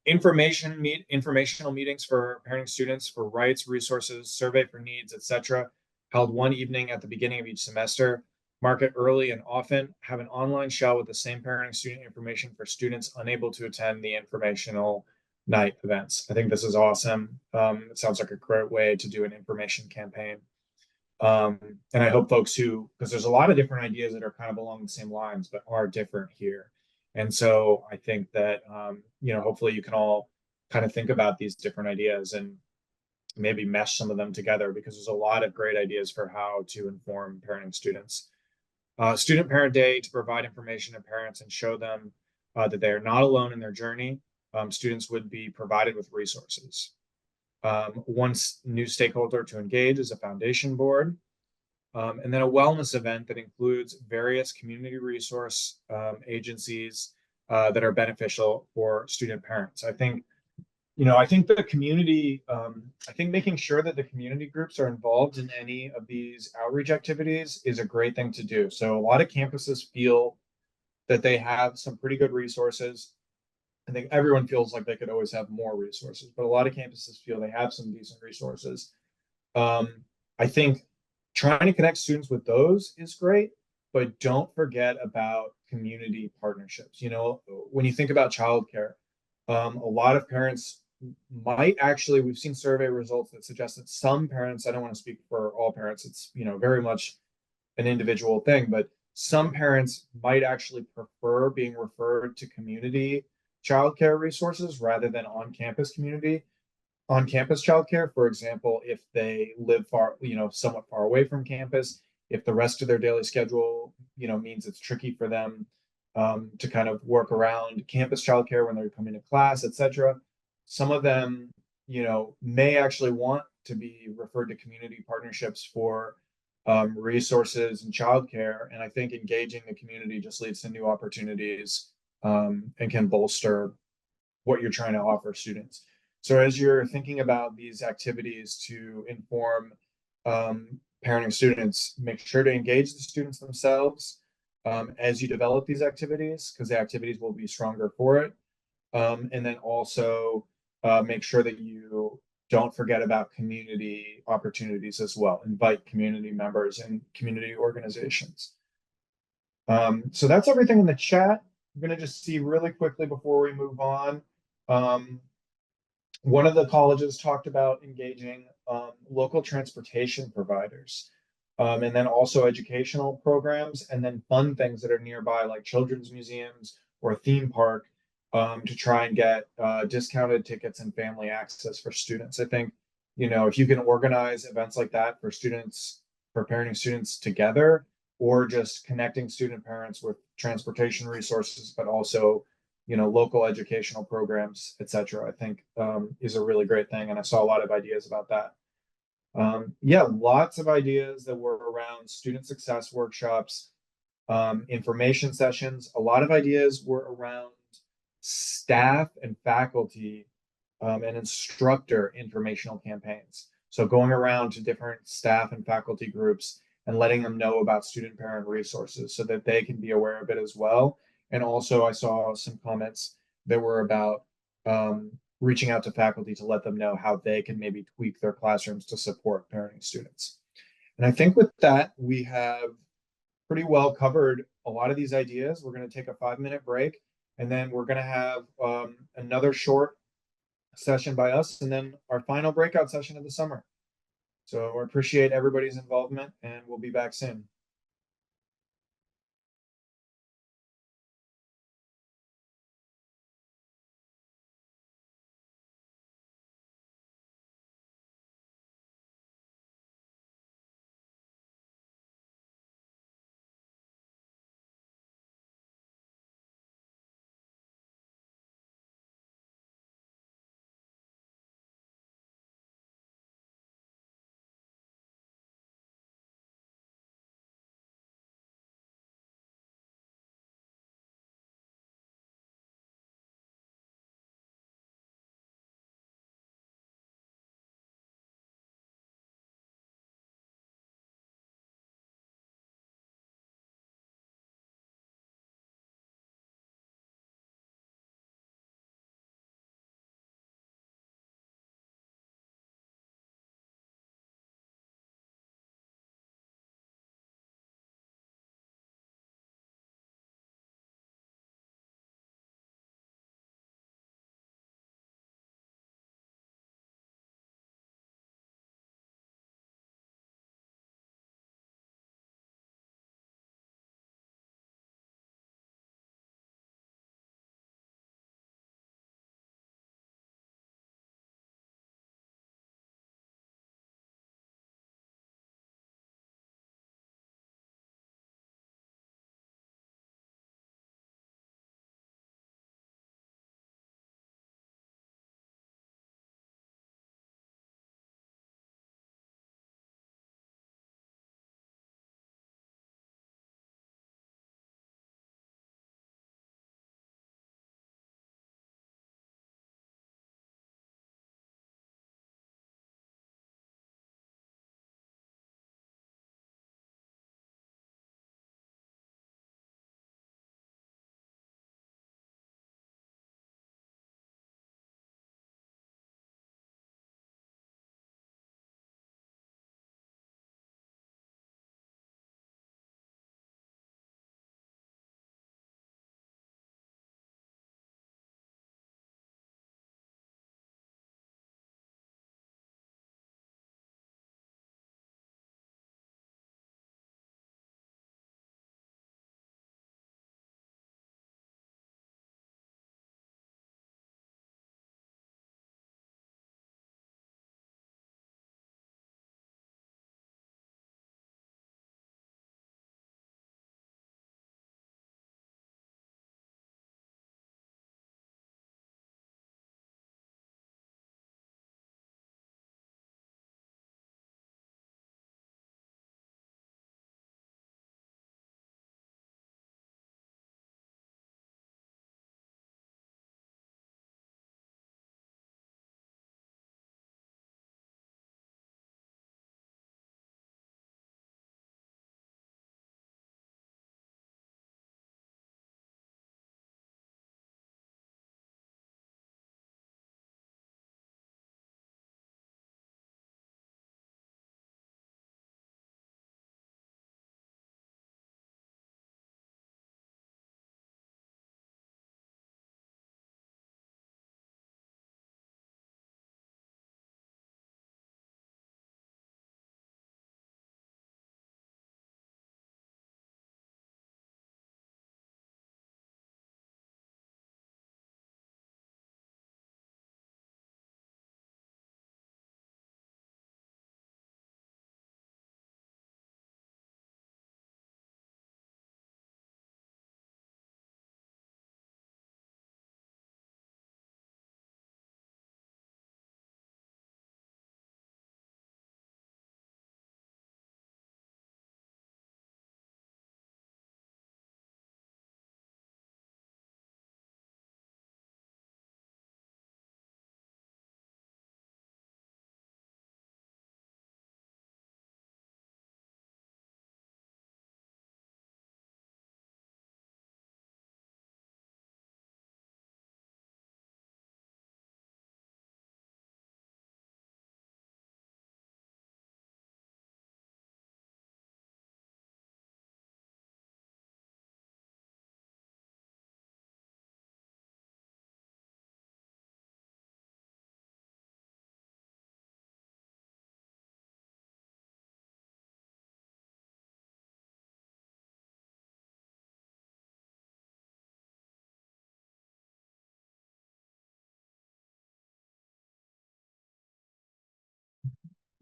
Informational meetings for parenting students for rights, resources, survey for needs, etc., held one evening at the beginning of each semester. Market early and often. Have an online shell with the same parenting student information for students unable to attend the informational night events. I think this is awesome. It sounds like a great way to do an information campaign. And I hope folks because there's a lot of different ideas that are kind of along the same lines, but are different here. And so I think that, hopefully you can all kind of think about these different ideas and maybe mesh some of them together, because there's a lot of great ideas for how to inform parenting students. Student Parent Day to provide information to parents and show them that they are not alone in their journey. Students would be provided with resources. One new stakeholder to engage is a foundation board. And then a wellness event that includes various community resource agencies that are beneficial for student parents. I think the community, I think making sure that the community groups are involved in any of these outreach activities is a great thing to do. So a lot of campuses feel that they have some pretty good resources. I think everyone feels like they could always have more resources, but a lot of campuses feel they have some decent resources. I think trying to connect students with those is great, but don't forget about community partnerships. When you think about childcare, a lot of parents might actually, we've seen survey results that suggest that some parents, I don't want to speak for all parents, it's, very much an individual thing, but some parents might actually prefer being referred to community childcare resources rather than on-campus childcare. For example, if they live far, somewhat far away from campus, if the rest of their daily schedule, means it's tricky for them to kind of work around campus childcare when they're coming to class, etc. Some of them, may actually want to be referred to community partnerships for resources and childcare. And I think engaging the community just leads to new opportunities and can bolster what you're trying to offer students. So as you're thinking about these activities to inform parenting students, make sure to engage the students themselves as you develop these activities, because the activities will be stronger for it. And then also make sure that you don't forget about community opportunities as well. Invite community members and community organizations. So that's everything in the chat. I'm going to just see really quickly before we move on. One of the colleges talked about engaging local transportation providers, and then also educational programs, and then fun things that are nearby, like children's museums or a theme park, to try and get discounted tickets and family access for students. I think, if you can organize events like that for students, for parenting students together, or just connecting student parents with transportation resources, but also local educational programs, etc., I think is a really great thing. And I saw a lot of ideas about that. Yeah, lots of ideas that were around student success workshops, information sessions. A lot of ideas were around staff and faculty and instructor informational campaigns. So going around to different staff and faculty groups and letting them know about student parent resources so that they can be aware of it as well. And also I saw some comments that were about reaching out to faculty to let them know how they can maybe tweak their classrooms to support parenting students. And I think with that, we have pretty well covered a lot of these ideas. We're going to take a 5-minute break, and then we're going to have another short session by us, and then our final breakout session of the summer. So I appreciate everybody's involvement, and we'll be back soon.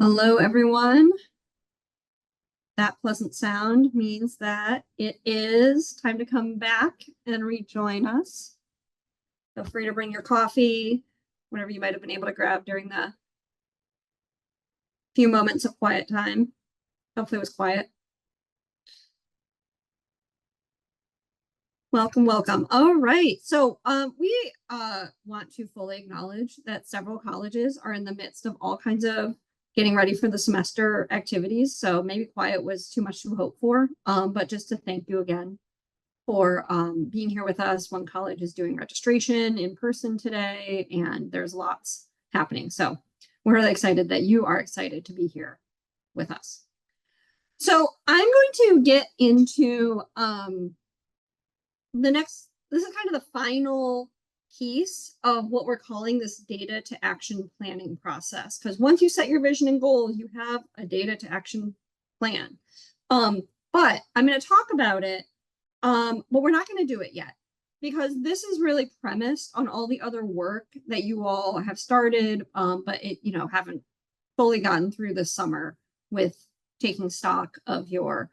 Hello, everyone. That pleasant sound means that it is time to come back and rejoin us. Feel free to bring your coffee, whatever you might have been able to grab during the few moments of quiet time. Hopefully it was quiet. Welcome, welcome. All right. So we want to fully acknowledge that several colleges are in the midst of all kinds of getting ready for the semester activities. So maybe quiet was too much to hope for, but just to thank you again for being here with us. One college is doing registration in person today, and there's lots happening. So we're really excited that you are excited to be here with us. So I'm going to get into this is kind of the final piece of what we're calling this data to action planning process. Because once you set your vision and goals, you have a data to action plan. But I'm going to talk about it, but we're not going to do it yet because this is really premised on all the other work that you all have started, but haven't fully gotten through this summer with taking stock of your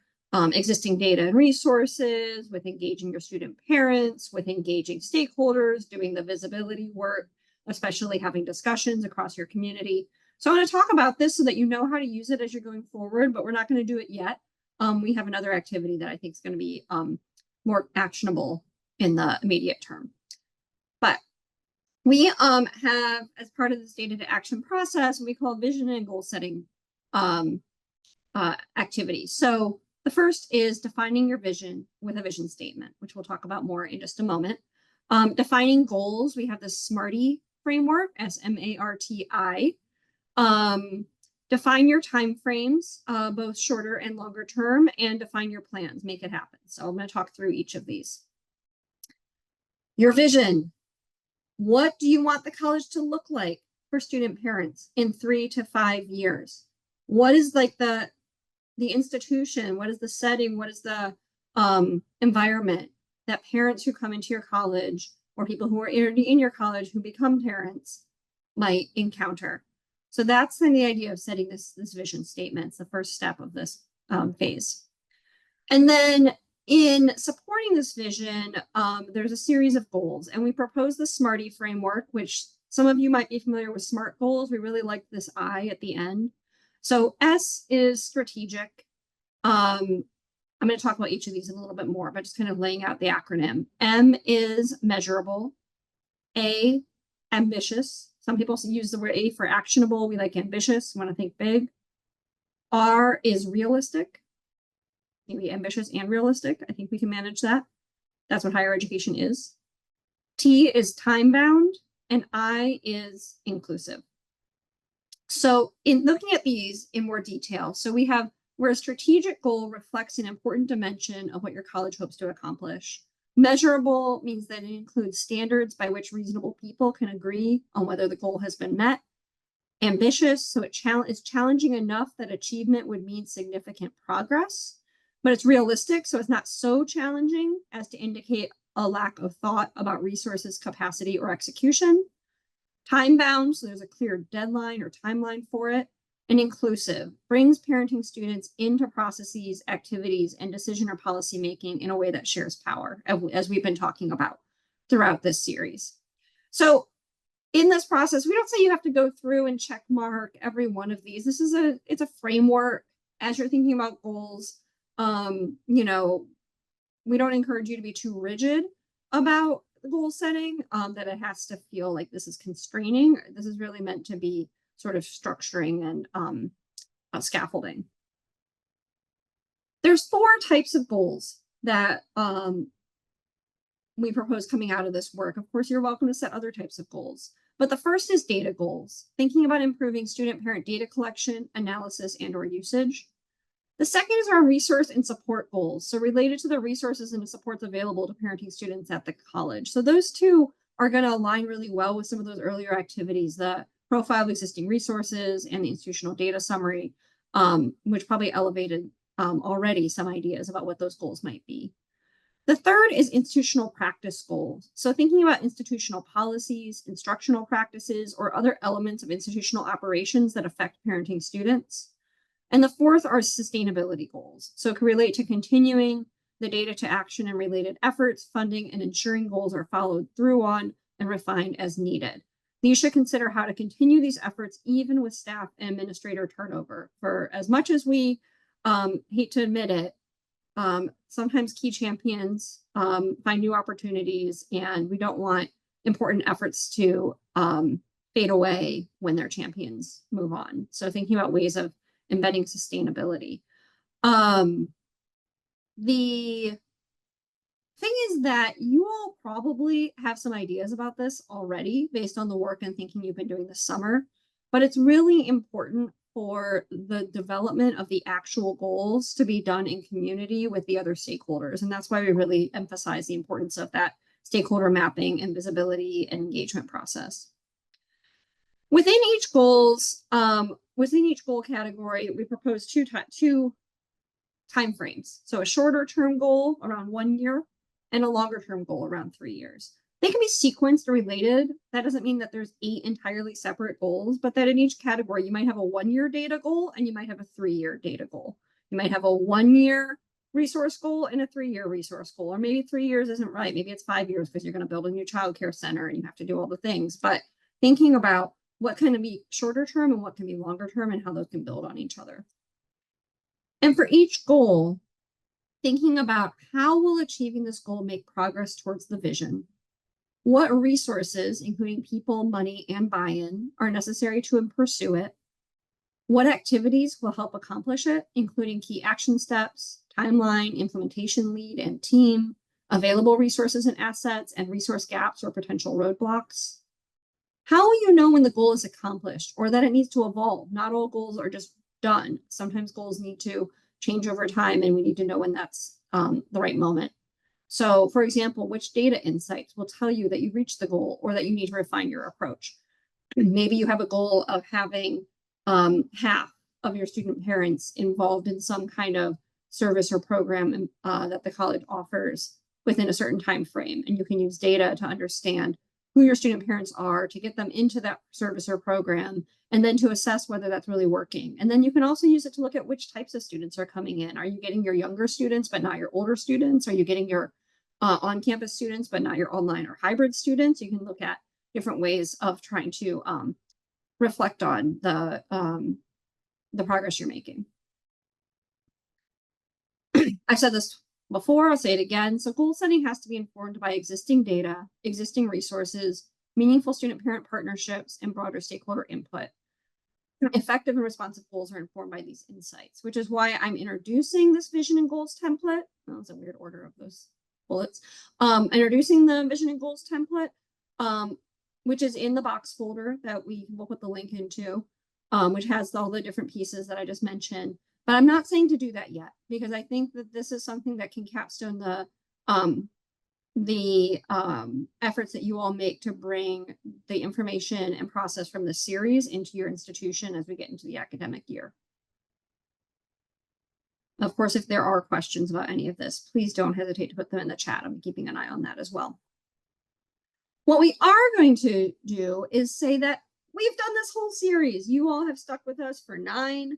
existing data and resources, with engaging your student parents, with engaging stakeholders, doing the visibility work, especially having discussions across your community. So I want to talk about this so that you know how to use it as you're going forward, but we're not going to do it yet. We have another activity that I think is going to be more actionable in the immediate term. But we have, as part of this data to action process, what we call vision and goal setting activities. So the first is defining your vision with a vision statement, which we'll talk about more in just a moment. Defining goals, we have the SMARTI framework, SMARTI. Define your time frames, both shorter and longer term, and define your plans, make it happen. So I'm going to talk through each of these. Your vision. What do you want the college to look like for student parents in 3 to 5 years? What is like the institution? What is the setting? What is the environment that parents who come into your college or people who are in your college who become parents might encounter? So that's then the idea of setting this vision statement. It's the first step of this phase. And then in supporting this vision, there's a series of goals, and we propose the SMARTI framework, which some of you might be familiar with SMART goals. We really like this I at the end. So S is strategic. I'm going to talk about each of these in a little bit more, but just kind of laying out the acronym. M is measurable. A, ambitious. Some people use the word A for actionable. We like ambitious, want to think big. R is realistic. Maybe ambitious and realistic. I think we can manage that. That's what higher education is. T is time bound, and I is inclusive. So in looking at these in more detail, so we have where a strategic goal reflects an important dimension of what your college hopes to accomplish. Measurable means that it includes standards by which reasonable people can agree on whether the goal has been met. Ambitious, so it is challenging enough that achievement would mean significant progress, but it's realistic, so it's not so challenging as to indicate a lack of thought about resources, capacity, or execution. Time bound, so there's a clear deadline or timeline for it. And inclusive, brings parenting students into processes, activities, and decision or policy making in a way that shares power, as we've been talking about throughout this series. So in this process, we don't say you have to go through and check mark every one of these. It's a framework as you're thinking about goals. We don't encourage you to be too rigid about goal setting, that it has to feel like this is constraining. This is really meant to be sort of structuring and scaffolding. There's 4 types of goals that we propose coming out of this work. Of course, you're welcome to set other types of goals, but the first is data goals, thinking about improving student-parent data collection, analysis, and/or usage. The second is our resource and support goals, so related to the resources and the supports available to parenting students at the college. So those two are going to align really well with some of those earlier activities, the profile of existing resources and the institutional data summary, which probably elevated already some ideas about what those goals might be. The third is institutional practice goals. So thinking about institutional policies, instructional practices, or other elements of institutional operations that affect parenting students. And the fourth are sustainability goals. So it can relate to continuing the data to action and related efforts, funding, and ensuring goals are followed through on and refined as needed. You should consider how to continue these efforts even with staff and administrator turnover. For as much as we hate to admit it, sometimes key champions find new opportunities, and we don't want important efforts to fade away when their champions move on. So thinking about ways of embedding sustainability. The thing is that you all probably have some ideas about this already based on the work and thinking you've been doing this summer, but it's really important for the development of the actual goals to be done in community with the other stakeholders. And that's why we really emphasize the importance of that stakeholder mapping and visibility and engagement process. Within each goal category, we propose two time frames. So a shorter term goal around 1 year and a longer term goal around 3 years. They can be sequenced or related. That doesn't mean that there's 8 entirely separate goals, but that in each category, you might have a 1 year data goal and you might have a 3 year data goal. You might have a 1 year resource goal and a 3 year resource goal, or maybe 3 years isn't right. Maybe it's 5 years because you're going to build a new childcare center and you have to do all the things. But thinking about what can be shorter term and what can be longer term and how those can build on each other. And for each goal, thinking about how will achieving this goal make progress towards the vision? What resources, including people, money, and buy-in, are necessary to pursue it? What activities will help accomplish it, including key action steps, timeline, implementation lead, and team, available resources and assets, and resource gaps or potential roadblocks? How will you know when the goal is accomplished or that it needs to evolve? Not all goals are just done. Sometimes goals need to change over time, and we need to know when that's the right moment. So, for example, which data insights will tell you that you reached the goal or that you need to refine your approach? Maybe you have a goal of having half of your student parents involved in some kind of service or program that the college offers within a certain time frame, and you can use data to understand who your student parents are, to get them into that service or program, and then to assess whether that's really working. And then you can also use it to look at which types of students are coming in. Are you getting your younger students, but not your older students? Are you getting your on-campus students, but not your online or hybrid students? You can look at different ways of trying to reflect on the progress you're making. I've said this before, I'll say it again. So goal setting has to be informed by existing data, existing resources, meaningful student-parent partnerships, and broader stakeholder input. Effective and responsive goals are informed by these insights, which is why I'm introducing this vision and goals template. That was a weird order of those bullets. Introducing the vision and goals template, which is in the box folder that we'll put the link into, which has all the different pieces that I just mentioned. But I'm not saying to do that yet, because I think that this is something that can capstone the efforts that you all make to bring the information and process from the series into your institution as we get into the academic year. Of course, if there are questions about any of this, please don't hesitate to put them in the chat. I'm keeping an eye on that as well. What we are going to do is say that we've done this whole series. You all have stuck with us for 9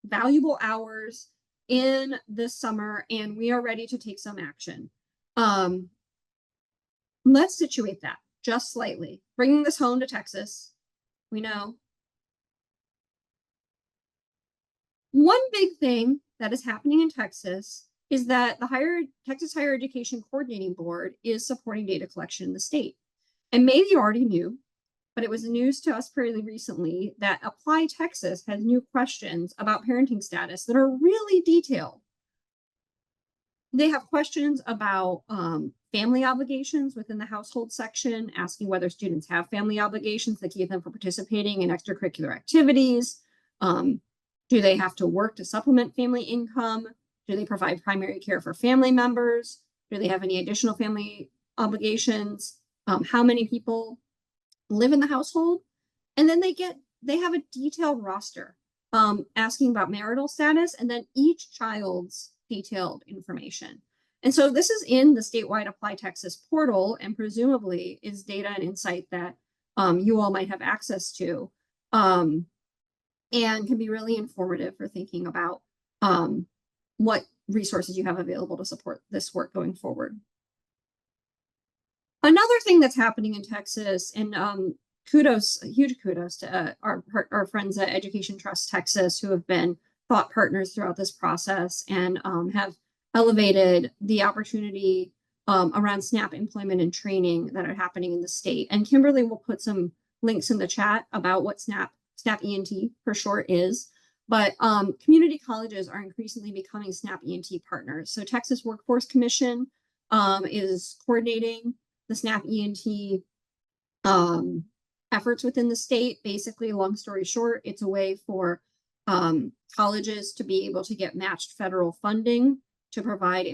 valuable hours in this summer, and we are ready to take some action. Let's situate that just slightly. Bringing this home to Texas, we know one big thing that is happening in Texas is that the Texas Higher Education Coordinating Board is supporting data collection in the state. And maybe you already knew, but it was news to us fairly recently that Apply Texas has new questions about parenting status that are really detailed. They have questions about family obligations within the household section, asking whether students have family obligations that keep them from participating in extracurricular activities. Do they have to work to supplement family income? Do they provide primary care for family members? Do they have any additional family obligations? How many people live in the household? And then they have a detailed roster asking about marital status and then each child's detailed information. And so this is in the statewide Apply Texas portal, and presumably is data and insight that you all might have access to, and can be really informative for thinking about what resources you have available to support this work going forward. Another thing that's happening in Texas, and huge kudos to our friends at Education Trust Texas, who have been thought partners throughout this process and have elevated the opportunity around SNAP employment and training that are happening in the state. And Kimberly will put some links in the chat about what SNAP ENT for short is. But community colleges are increasingly becoming SNAP ENT partners. So Texas Workforce Commission is coordinating the SNAP ENT efforts within the state. Basically, long story short, it's a way for colleges to be able to get matched federal funding to provide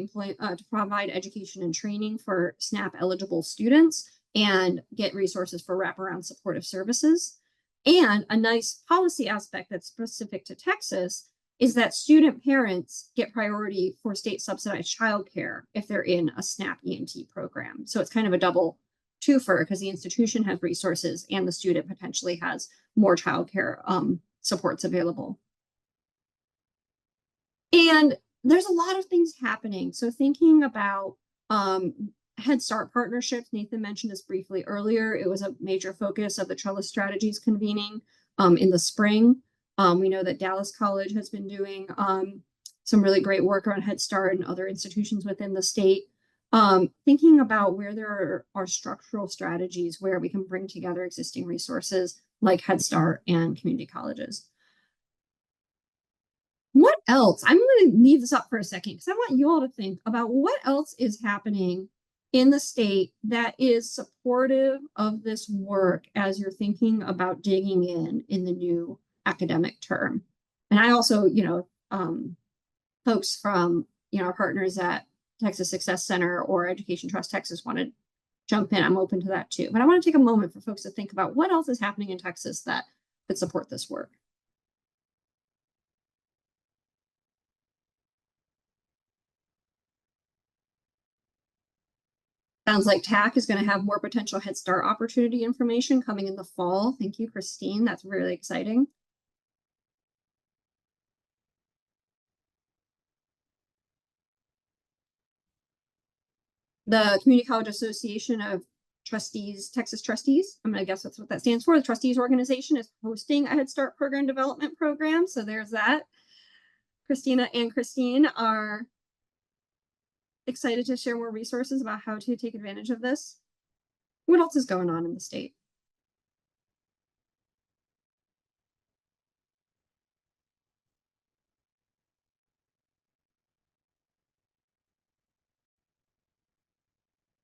education and training for SNAP eligible students and get resources for wraparound supportive services. And a nice policy aspect that's specific to Texas is that student parents get priority for state subsidized childcare if they're in a SNAP ENT program. So it's kind of a double twofer because the institution has resources and the student potentially has more childcare supports available. And there's a lot of things happening. So thinking about Head Start partnerships, Nathan mentioned this briefly earlier. It was a major focus of the Trellis Strategies convening in the spring. We know that Dallas College has been doing some really great work around Head Start and other institutions within the state. Thinking about where there are structural strategies where we can bring together existing resources like Head Start and community colleges. What else? I'm going to leave this up for a second because I want you all to think about what else is happening in the state that is supportive of this work as you're thinking about digging in the new academic term. And I also, folks from, our partners at Texas Success Center or Education Trust Texas want to jump in. I'm open to that too. But I want to take a moment for folks to think about what else is happening in Texas that could support this work. Sounds like TAC is going to have more potential Head Start opportunity information coming in the fall. Thank you, Christine. That's really exciting. The Community College Association of Trustees, Texas Trustees, I'm going to guess that's what that stands for. The Trustees Organization is hosting a Head Start program development program. So there's that. Christina and Christine are excited to share more resources about how to take advantage of this. What else is going on in the state?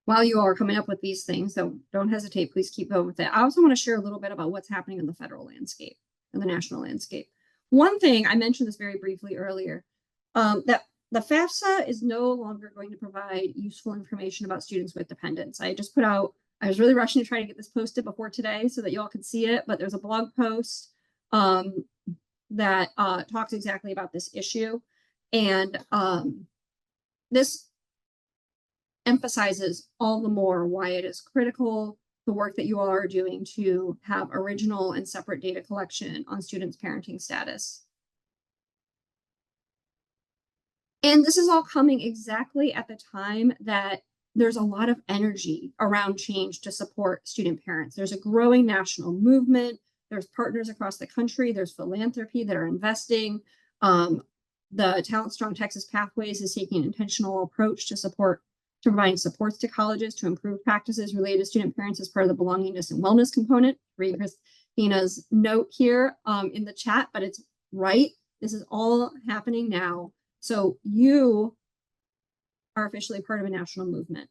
While you are coming up with these things, so don't hesitate, please keep going with it. I also want to share a little bit about what's happening in the federal landscape and the national landscape. One thing, I mentioned this very briefly earlier, that the FAFSA is no longer going to provide useful information about students with dependents. I was really rushing to try to get this posted before today so that you all could see it, but there's a blog post that talks exactly about this issue. And this emphasizes all the more why it is critical, the work that you all are doing to have original and separate data collection on students' parenting status. And this is all coming exactly at the time that there's a lot of energy around change to support student parents. There's a growing national movement. There's partners across the country. There's philanthropy that are investing. The Talent Strong Texas Pathways is taking an intentional approach to providing supports to colleges to improve practices related to student parents as part of the belongingness and wellness component. Read Christina's note here in the chat, but it's right. This is all happening now. So you are officially part of a national movement.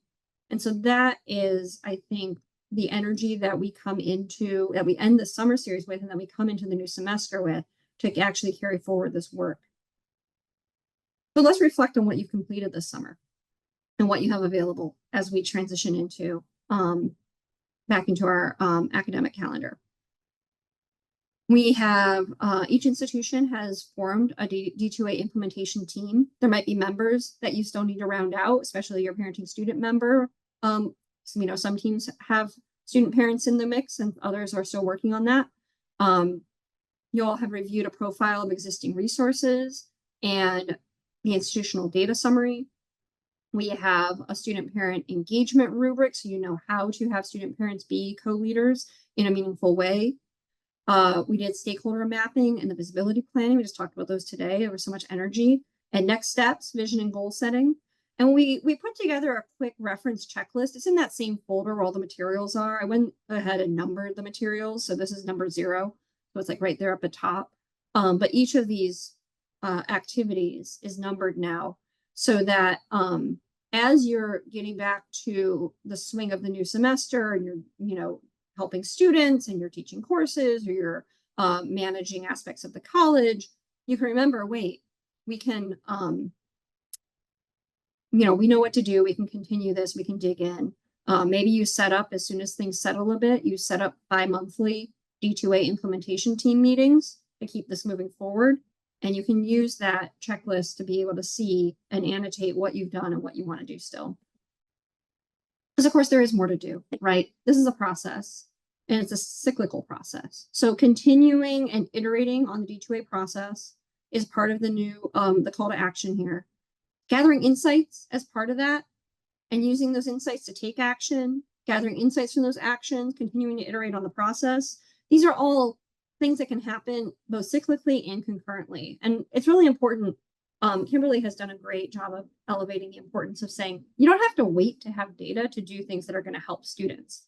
And so that is, I think, the energy that we that we end the summer series with and that we come into the new semester with to actually carry forward this work. So let's reflect on what you've completed this summer and what you have available as we transition into back into our academic calendar. We have, each institution has formed a D2A implementation team. There might be members that you still need to round out, especially your parenting student member. So, you know, some teams have student parents in the mix and others are still working on that. You all have reviewed a profile of existing resources and the institutional data summary. We have a student parent engagement rubric, so you know how to have student parents be co-leaders in a meaningful way. We did stakeholder mapping and the visibility planning. We just talked about those today. There was so much energy. And next steps, vision and goal setting. And we put together a quick reference checklist. It's in that same folder where all the materials are. I went ahead and numbered the materials. So this is number 0. So it's like right there up at top. But each of these activities is numbered now so that as you're getting back to the swing of the new semester and you're, you know, helping students and you're teaching courses or you're managing aspects of the college, you can remember, wait, we can, you know, we know what to do. We can continue this. We can dig in. Maybe you set up, as soon as things settle a bit, you set up bi-monthly D2A implementation team meetings to keep this moving forward. And you can use that checklist to be able to see and annotate what you've done and what you want to do still. Because of course there is more to do, right? This is a process and it's a cyclical process. So continuing and iterating on the D2A process is part of the new, the call to action here. Gathering insights as part of that and using those insights to take action, gathering insights from those actions, continuing to iterate on the process. These are all things that can happen both cyclically and concurrently. And it's really important. Kimberly has done a great job of elevating the importance of saying, you don't have to wait to have data to do things that are going to help students.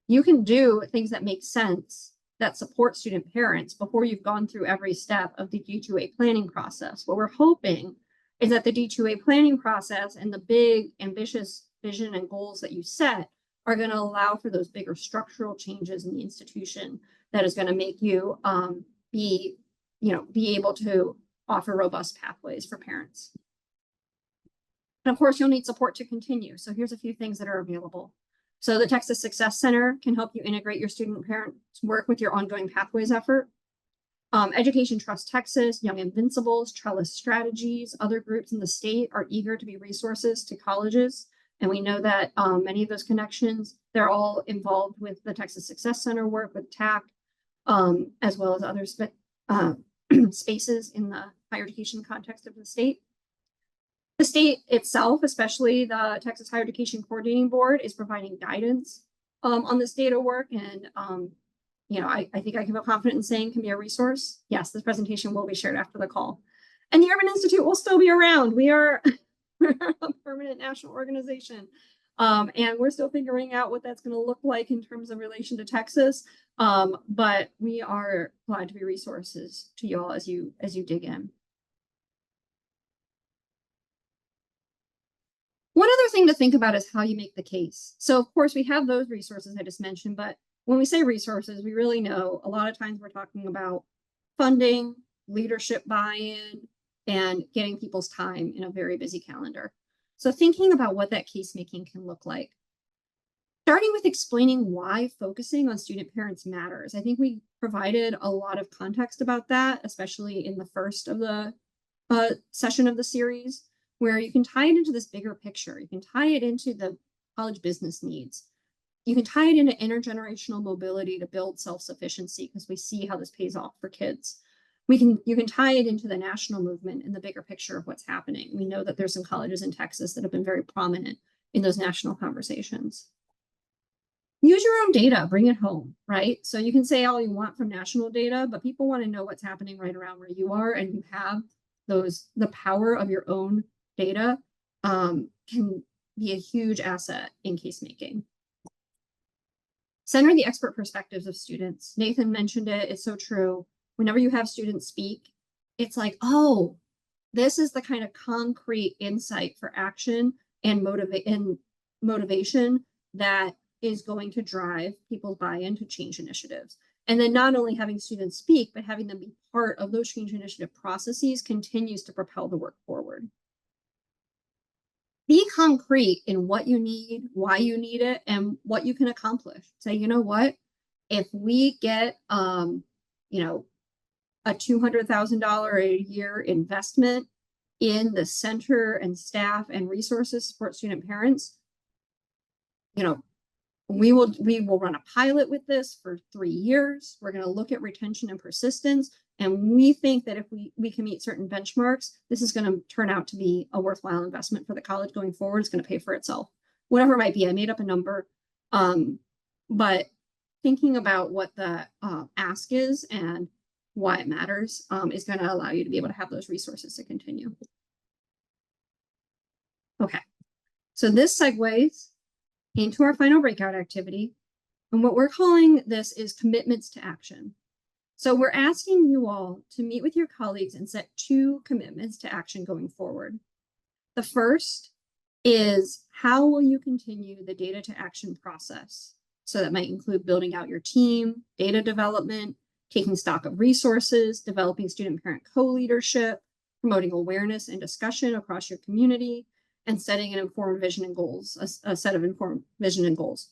You can do things that make sense, that support student parents before you've gone through every step of the D2A planning process. What we're hoping is that the D2A planning process and the big ambitious vision and goals that you set are going to allow for those bigger structural changes in the institution that is going to make you be able to offer robust pathways for parents. And of course, you'll need support to continue. So here's a few things that are available. So the Texas Success Center can help you integrate your student parents' work with your ongoing pathways effort. Education Trust Texas, Young Invincibles, Trellis Strategies, other groups in the state are eager to be resources to colleges. And we know that many of those connections, they're all involved with the Texas Success Center work with TAC, as well as other spaces in the higher education context of the state. The state itself, especially the Texas Higher Education Coordinating Board, is providing guidance on this data work. And, you know, I think I can feel confident in saying can be a resource. Yes, this presentation will be shared after the call. And the Urban Institute will still be around. We are a permanent national organization. And we're still figuring out what that's going to look like in terms of relation to Texas. But we are glad to be resources to y'all as you dig in. One other thing to think about is how you make the case. So of course we have those resources I just mentioned, but when we say resources, we really know a lot of times we're talking about funding, leadership buy-in, and getting people's time in a very busy calendar. So thinking about what that case making can look like. Starting with explaining why focusing on student parents matters. I think we provided a lot of context about that, especially in the first of the session of the series, where you can tie it into this bigger picture. You can tie it into the college business needs. You can tie it into intergenerational mobility to build self-sufficiency because we see how this pays off for kids. You can tie it into the national movement in the bigger picture of what's happening. We know that there's some colleges in Texas that have been very prominent in those national conversations. Use your own data, bring it home, right? So you can say all you want from national data, but people want to know what's happening right around where you are, and you have the power of your own data can be a huge asset in case making. Center the expert perspectives of students. Nathan mentioned it, it's so true. Whenever you have students speak, it's like, oh, this is the kind of concrete insight for action and motivation that is going to drive people's buy-in to change initiatives. And then not only having students speak, but having them be part of those change initiative processes continues to propel the work forward. Be concrete in what you need, why you need it, and what you can accomplish. Say, you know what, if we get, a $200,000 a year investment in the center and staff and resources to support student parents. We will run a pilot with this for 3 years. We're going to look at retention and persistence. And we think that if we can meet certain benchmarks, this is going to turn out to be a worthwhile investment for the college going forward. It's going to pay for itself, whatever it might be. I made up a number, but thinking about what the ask is and why it matters is going to allow you to be able to have those resources to continue. Okay, so this segues into our final breakout activity. And what we're calling this is commitments to action. So we're asking you all to meet with your colleagues and set 2 commitments to action going forward. The first is, how will you continue the data to action process? So that might include building out your team, data development, taking stock of resources, developing student-parent co-leadership, promoting awareness and discussion across your community, and setting an informed vision and goals, a set of informed vision and goals.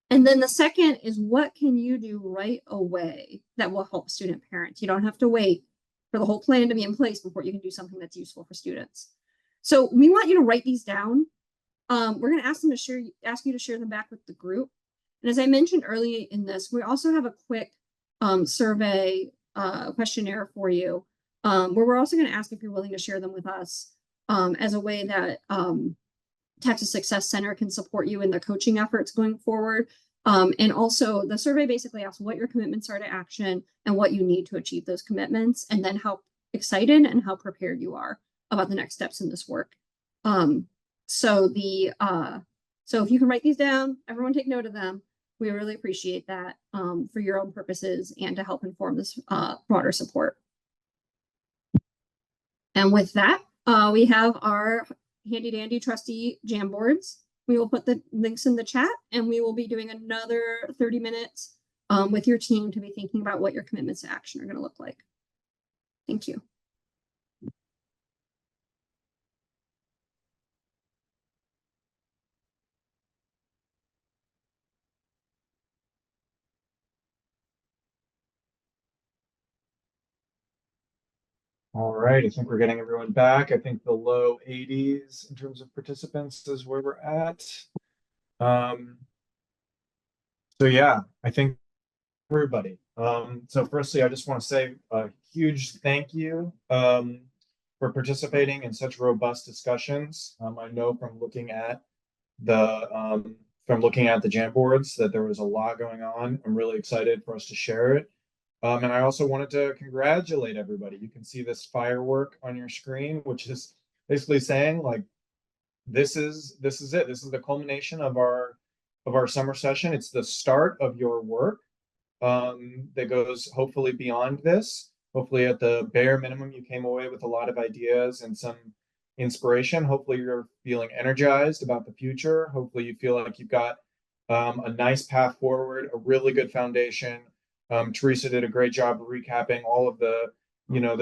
And then the second is, what can you do right away that will help student parents? You don't have to wait for the whole plan to be in place before you can do something that's useful for students. So we want you to write these down. We're going to ask you to share them back with the group. And as I mentioned earlier in this, we also have a quick survey questionnaire for you, where we're also going to ask if you're willing to share them with us as a way that Texas Success Center can support you in their coaching efforts going forward. And also the survey basically asks what your commitments are to action and what you need to achieve those commitments, and then how excited and how prepared you are about the next steps in this work. So if you can write these down, everyone take note of them. We really appreciate that for your own purposes and to help inform this broader support. And with that, we have our handy dandy trustee Jamboards. We will put the links in the chat, and we will be doing another 30 minutes with your team to be thinking about what your commitments to action are going to look like. Thank you. All right, I think we're getting everyone back. I think the low 80s in terms of participants is where we're at. So yeah, I think everybody. So firstly, I just want to say a huge thank you for participating in such robust discussions. I know from looking at the Jamboards that there was a lot going on. I'm really excited for us to share it. And I also wanted to congratulate everybody. You can see this firework on your screen, which is basically saying, like, this is it. This is the culmination of our summer session. It's the start of your work that goes hopefully beyond this. Hopefully, at the bare minimum, you came away with a lot of ideas and some inspiration. Hopefully, you're feeling energized about the future. Hopefully, you feel like you've got a nice path forward, a really good foundation. Teresa did a great job of recapping all of the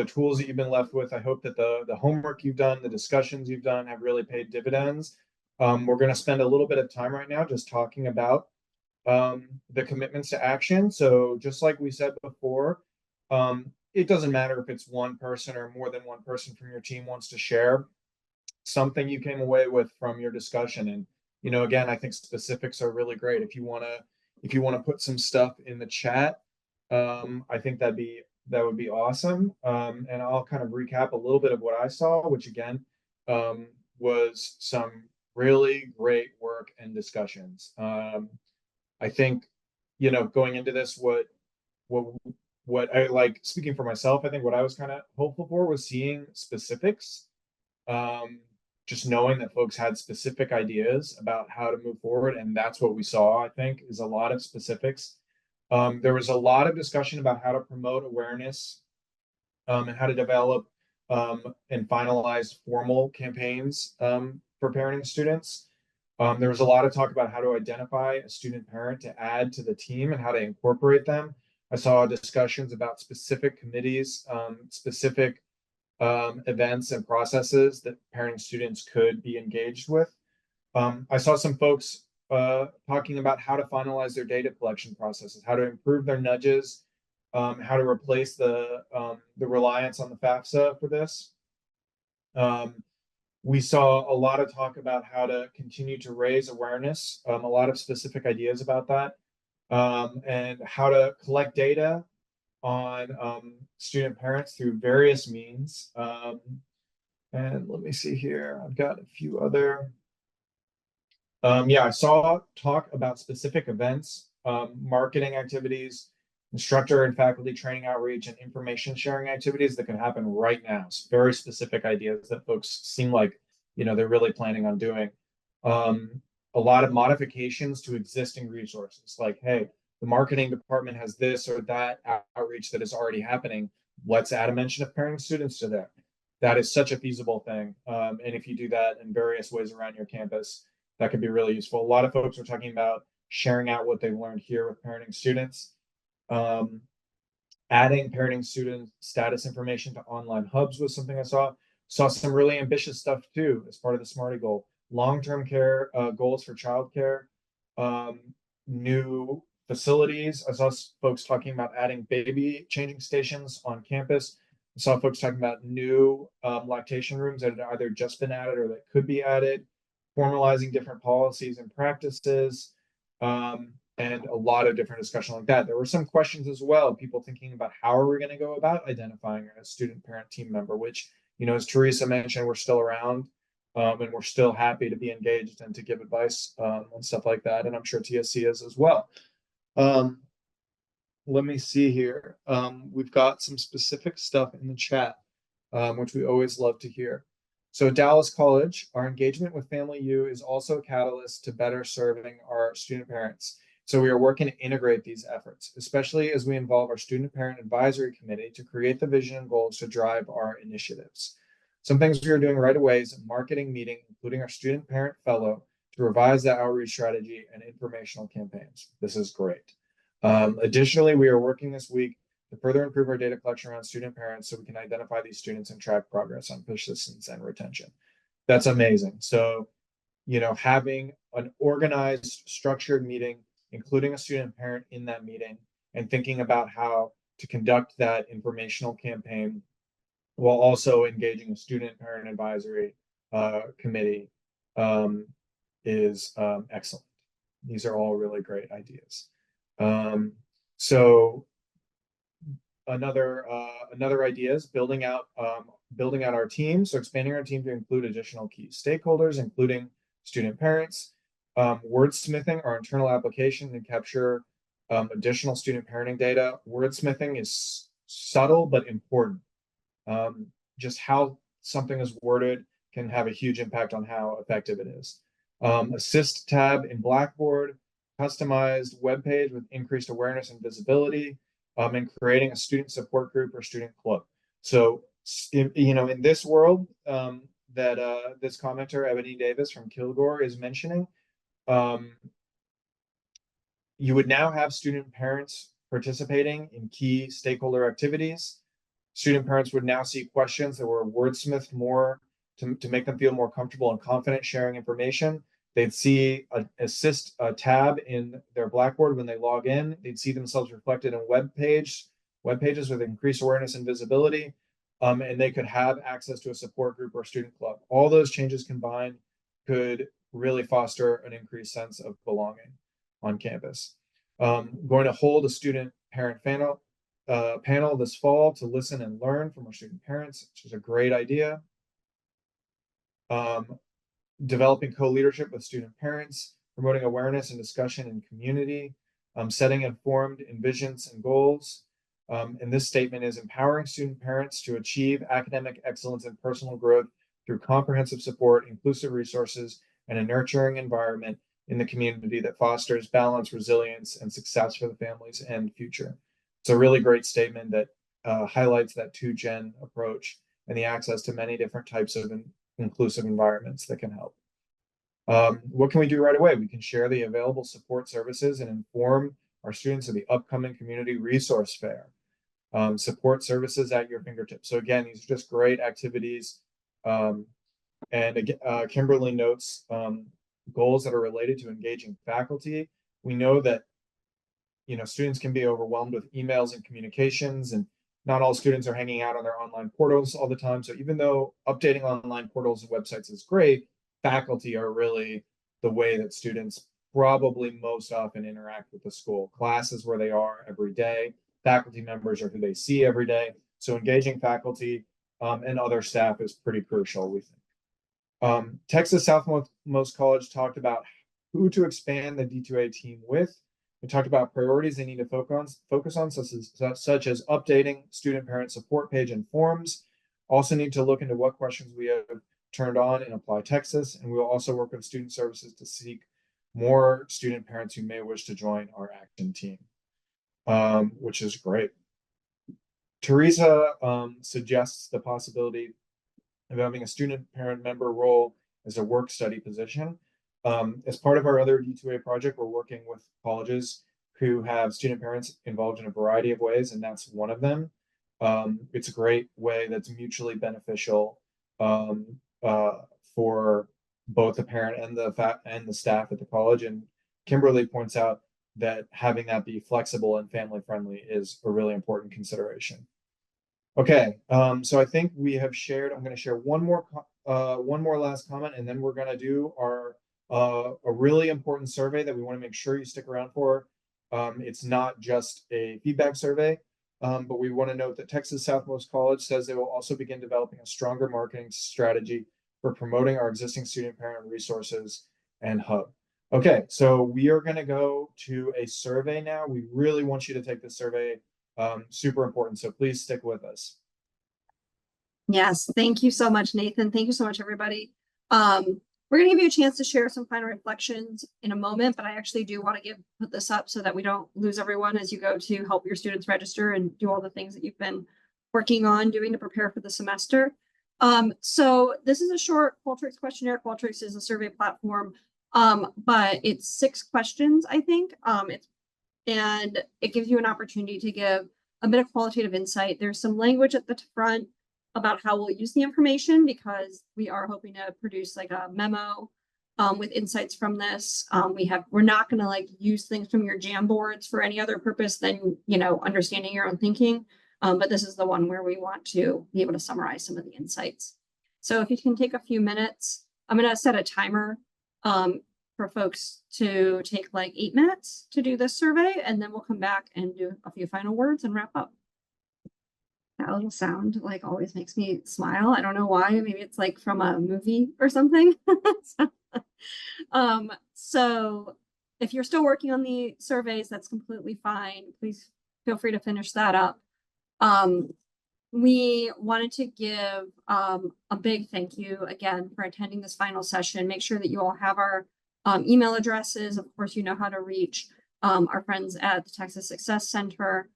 tools that you've been left with. I hope that the homework you've done, the discussions you've done have really paid dividends. We're going to spend a little bit of time right now just talking about the commitments to action. So just like we said before, it doesn't matter if it's one person or more than one person from your team wants to share something you came away with from your discussion. And again, I think specifics are really great. If you want to put some stuff in the chat, I think that would be awesome. And I'll kind of recap a little bit of what I saw, which again was some really great work and discussions. I think, going into this, what I like, speaking for myself, I think what I was kind of hopeful for was seeing specifics. Just knowing that folks had specific ideas about how to move forward, and that's what we saw, I think, is a lot of specifics. There was a lot of discussion about how to promote awareness and how to develop and finalize formal campaigns for parenting students. There was a lot of talk about how to identify a student parent to add to the team and how to incorporate them. I saw discussions about specific committees, specific events and processes that parenting students could be engaged with. I saw some folks talking about how to finalize their data collection processes, how to improve their nudges how to replace the reliance on the FAFSA for this. We saw a lot of talk about how to continue to raise awareness, a lot of specific ideas about that, and how to collect data on student parents through various means. And let me see here, I've got a few other. Yeah, I saw talk about specific events, marketing activities, instructor and faculty training outreach, and information sharing activities that can happen right now. So very specific ideas that folks seem like, they're really planning on doing. A lot of modifications to existing resources, like, hey, the marketing department has this or that outreach that is already happening. Let's add a mention of parenting students to that. That is such a feasible thing. And if you do that in various ways around your campus, that could be really useful. A lot of folks are talking about sharing out what they've learned here with parenting students. Adding parenting student status information to online hubs was something I saw. Saw some really ambitious stuff too as part of the SMARTY goal. Long-term care goals for childcare, new facilities. I saw folks talking about adding baby changing stations on campus. I saw folks talking about new lactation rooms that had either just been added or that could be added, formalizing different policies and practices, and a lot of different discussion like that. There were some questions as well, people thinking about how are we going to go about identifying a student parent team member, which, as Teresa mentioned, we're still around, and we're still happy to be engaged and to give advice and stuff like that. And I'm sure TSC is as well. Let me see here. We've got some specific stuff in the chat, which we always love to hear. So Dallas College, our engagement with Family U is also a catalyst to better serving our student parents. So we are working to integrate these efforts, especially as we involve our student parent advisory committee to create the vision and goals to drive our initiatives. Some things we are doing right away is a marketing meeting, including our student parent fellow, to revise the outreach strategy and informational campaigns. This is great. Additionally, we are working this week to further improve our data collection around student parents so we can identify these students and track progress on persistence and retention. That's amazing. So, having an organized, structured meeting, including a student parent in that meeting, and thinking about how to conduct that informational campaign while also engaging a student parent advisory committee is excellent. These are all really great ideas. So another idea is building out our team. So expanding our team to include additional key stakeholders, including student parents, wordsmithing our internal application to capture additional student parenting data. Wordsmithing is subtle but important. Just how something is worded can have a huge impact on how effective it is. Assist tab in Blackboard, customized web page with increased awareness and visibility, and creating a student support group or student club. So, in this world that this commenter, Ebony Davis from Kilgore, is mentioning, you would now have student parents participating in key stakeholder activities. Student parents would now see questions that were wordsmithed more to make them feel more comfortable and confident sharing information. They'd see an assist tab in their Blackboard when they log in. They'd see themselves reflected in web pages with increased awareness and visibility, and they could have access to a support group or student club. All those changes combined could really foster an increased sense of belonging on campus. Going to hold a student parent panel this fall to listen and learn from our student parents, which is a great idea. Developing co-leadership with student parents, promoting awareness and discussion in community, setting informed visions and goals. And this statement is empowering student parents to achieve academic excellence and personal growth through comprehensive support, inclusive resources, and a nurturing environment in the community that fosters balance, resilience, and success for the families and future. It's a really great statement that highlights that 2-gen approach and the access to many different types of inclusive environments that can help. What can we do right away? We can share the available support services and inform our students of the upcoming community resource fair. Support services at your fingertips. So again, these are just great activities. And again, Kimberly notes goals that are related to engaging faculty. We know that students can be overwhelmed with emails and communications, and not all students are hanging out on their online portals all the time. So even though updating online portals and websites is great, faculty are really the way that students probably most often interact with the school. Class is where they are every day. Faculty members are who they see every day. So engaging faculty and other staff is pretty crucial, we think. Texas Southmost College talked about who to expand the D2A team with. We talked about priorities they need to focus on, such as updating student parent support page and forms. Also need to look into what questions we have turned on in Apply Texas, and we will also work with student services to seek more student parents who may wish to join our action team, which is great. Teresa suggests the possibility of having a student parent member role as a work study position. As part of our other D2A project, we're working with colleges who have student parents involved in a variety of ways, and that's one of them. It's a great way that's mutually beneficial for both the parent and the staff at the college. And Kimberly points out that having that be flexible and family friendly is a really important consideration. Okay, so I think we have shared. I'm going to share one more last comment, and then we're going to do our a really important survey that we want to make sure you stick around for. It's not just a feedback survey, but we want to note that Texas Southmost College says they will also begin developing a stronger marketing strategy for promoting our existing student parent resources and hub. Okay, so we are going to go to a survey now. We really want you to take this survey. Super important, so please stick with us. Yes, thank you so much, Nathan. Thank you so much, everybody. We're going to give you a chance to share some final reflections in a moment, but I actually do want to put this up so that we don't lose everyone as you go to help your students register and do all the things that you've been working on doing to prepare for the semester. So this is a short Qualtrics questionnaire. Qualtrics is a survey platform, but it's 6 questions, I think. And it gives you an opportunity to give a bit of qualitative insight. There's some language at the front about how we'll use the information, because we are hoping to produce like a memo with insights from this. We're not going to like use things from your Jamboards for any other purpose than, understanding your own thinking. But this is the one where we want to be able to summarize some of the insights. So if you can take a few minutes, I'm going to set a timer for folks to take like 8 minutes to do this survey, and then we'll come back and do a few final words and wrap up. That little sound like always makes me smile. I don't know why. Maybe it's like from a movie or something. So if you're still working on the surveys, that's completely fine. Please feel free to finish that up. We wanted to give a big thank you again for attending this final session. Make sure that you all have our email addresses. Of course, you know how to reach our friends at the Texas Success Center.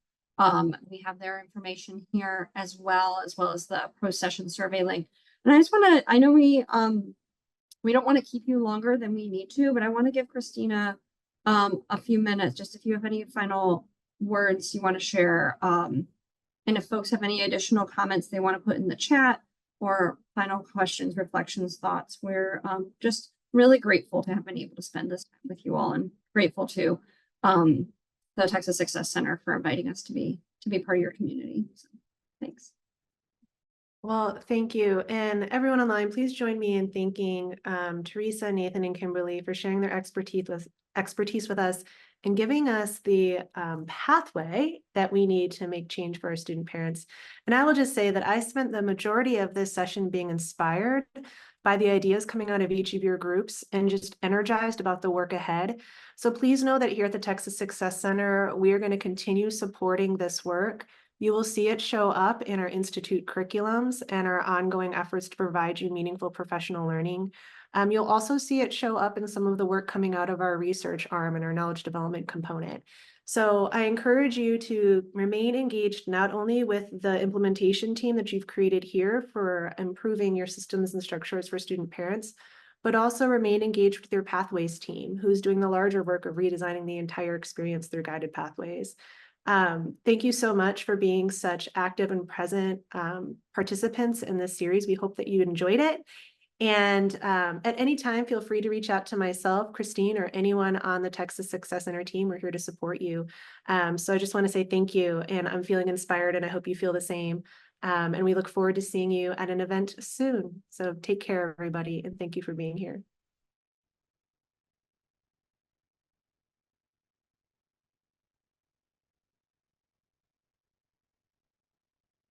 We have their information here as well as the post-session survey link. And I just want to, I know we don't want to keep you longer than we need to, but I want to give Christina a few minutes, just if you have any final words you want to share. And if folks have any additional comments they want to put in the chat, or final questions, reflections, thoughts, we're just really grateful to have been able to spend this time with you all, and grateful to the Texas Success Center for inviting us to be part of your community. So, thanks. Well, thank you. And everyone online, please join me in thanking Teresa, Nathan, and Kimberly for sharing their expertise with us and giving us the pathway that we need to make change for our student parents. And I will just say that I spent the majority of this session being inspired by the ideas coming out of each of your groups and just energized about the work ahead. So please know that here at the Texas Success Center, we are going to continue supporting this work. You will see it show up in our institute curriculums and our ongoing efforts to provide you meaningful professional learning. You'll also see it show up in some of the work coming out of our research arm and our knowledge development component. So I encourage you to remain engaged not only with the implementation team that you've created here for improving your systems and structures for student parents, but also remain engaged with your pathways team, who's doing the larger work of redesigning the entire experience through guided pathways. Thank you so much for being such active and present participants in this series. We hope that you enjoyed it. And at any time, feel free to reach out to myself, Christine, or anyone on the Texas Success Center team. We're here to support you. So I just want to say thank you, and I'm feeling inspired, and I hope you feel the same. And we look forward to seeing you at an event soon. So take care, everybody, and thank you for being here.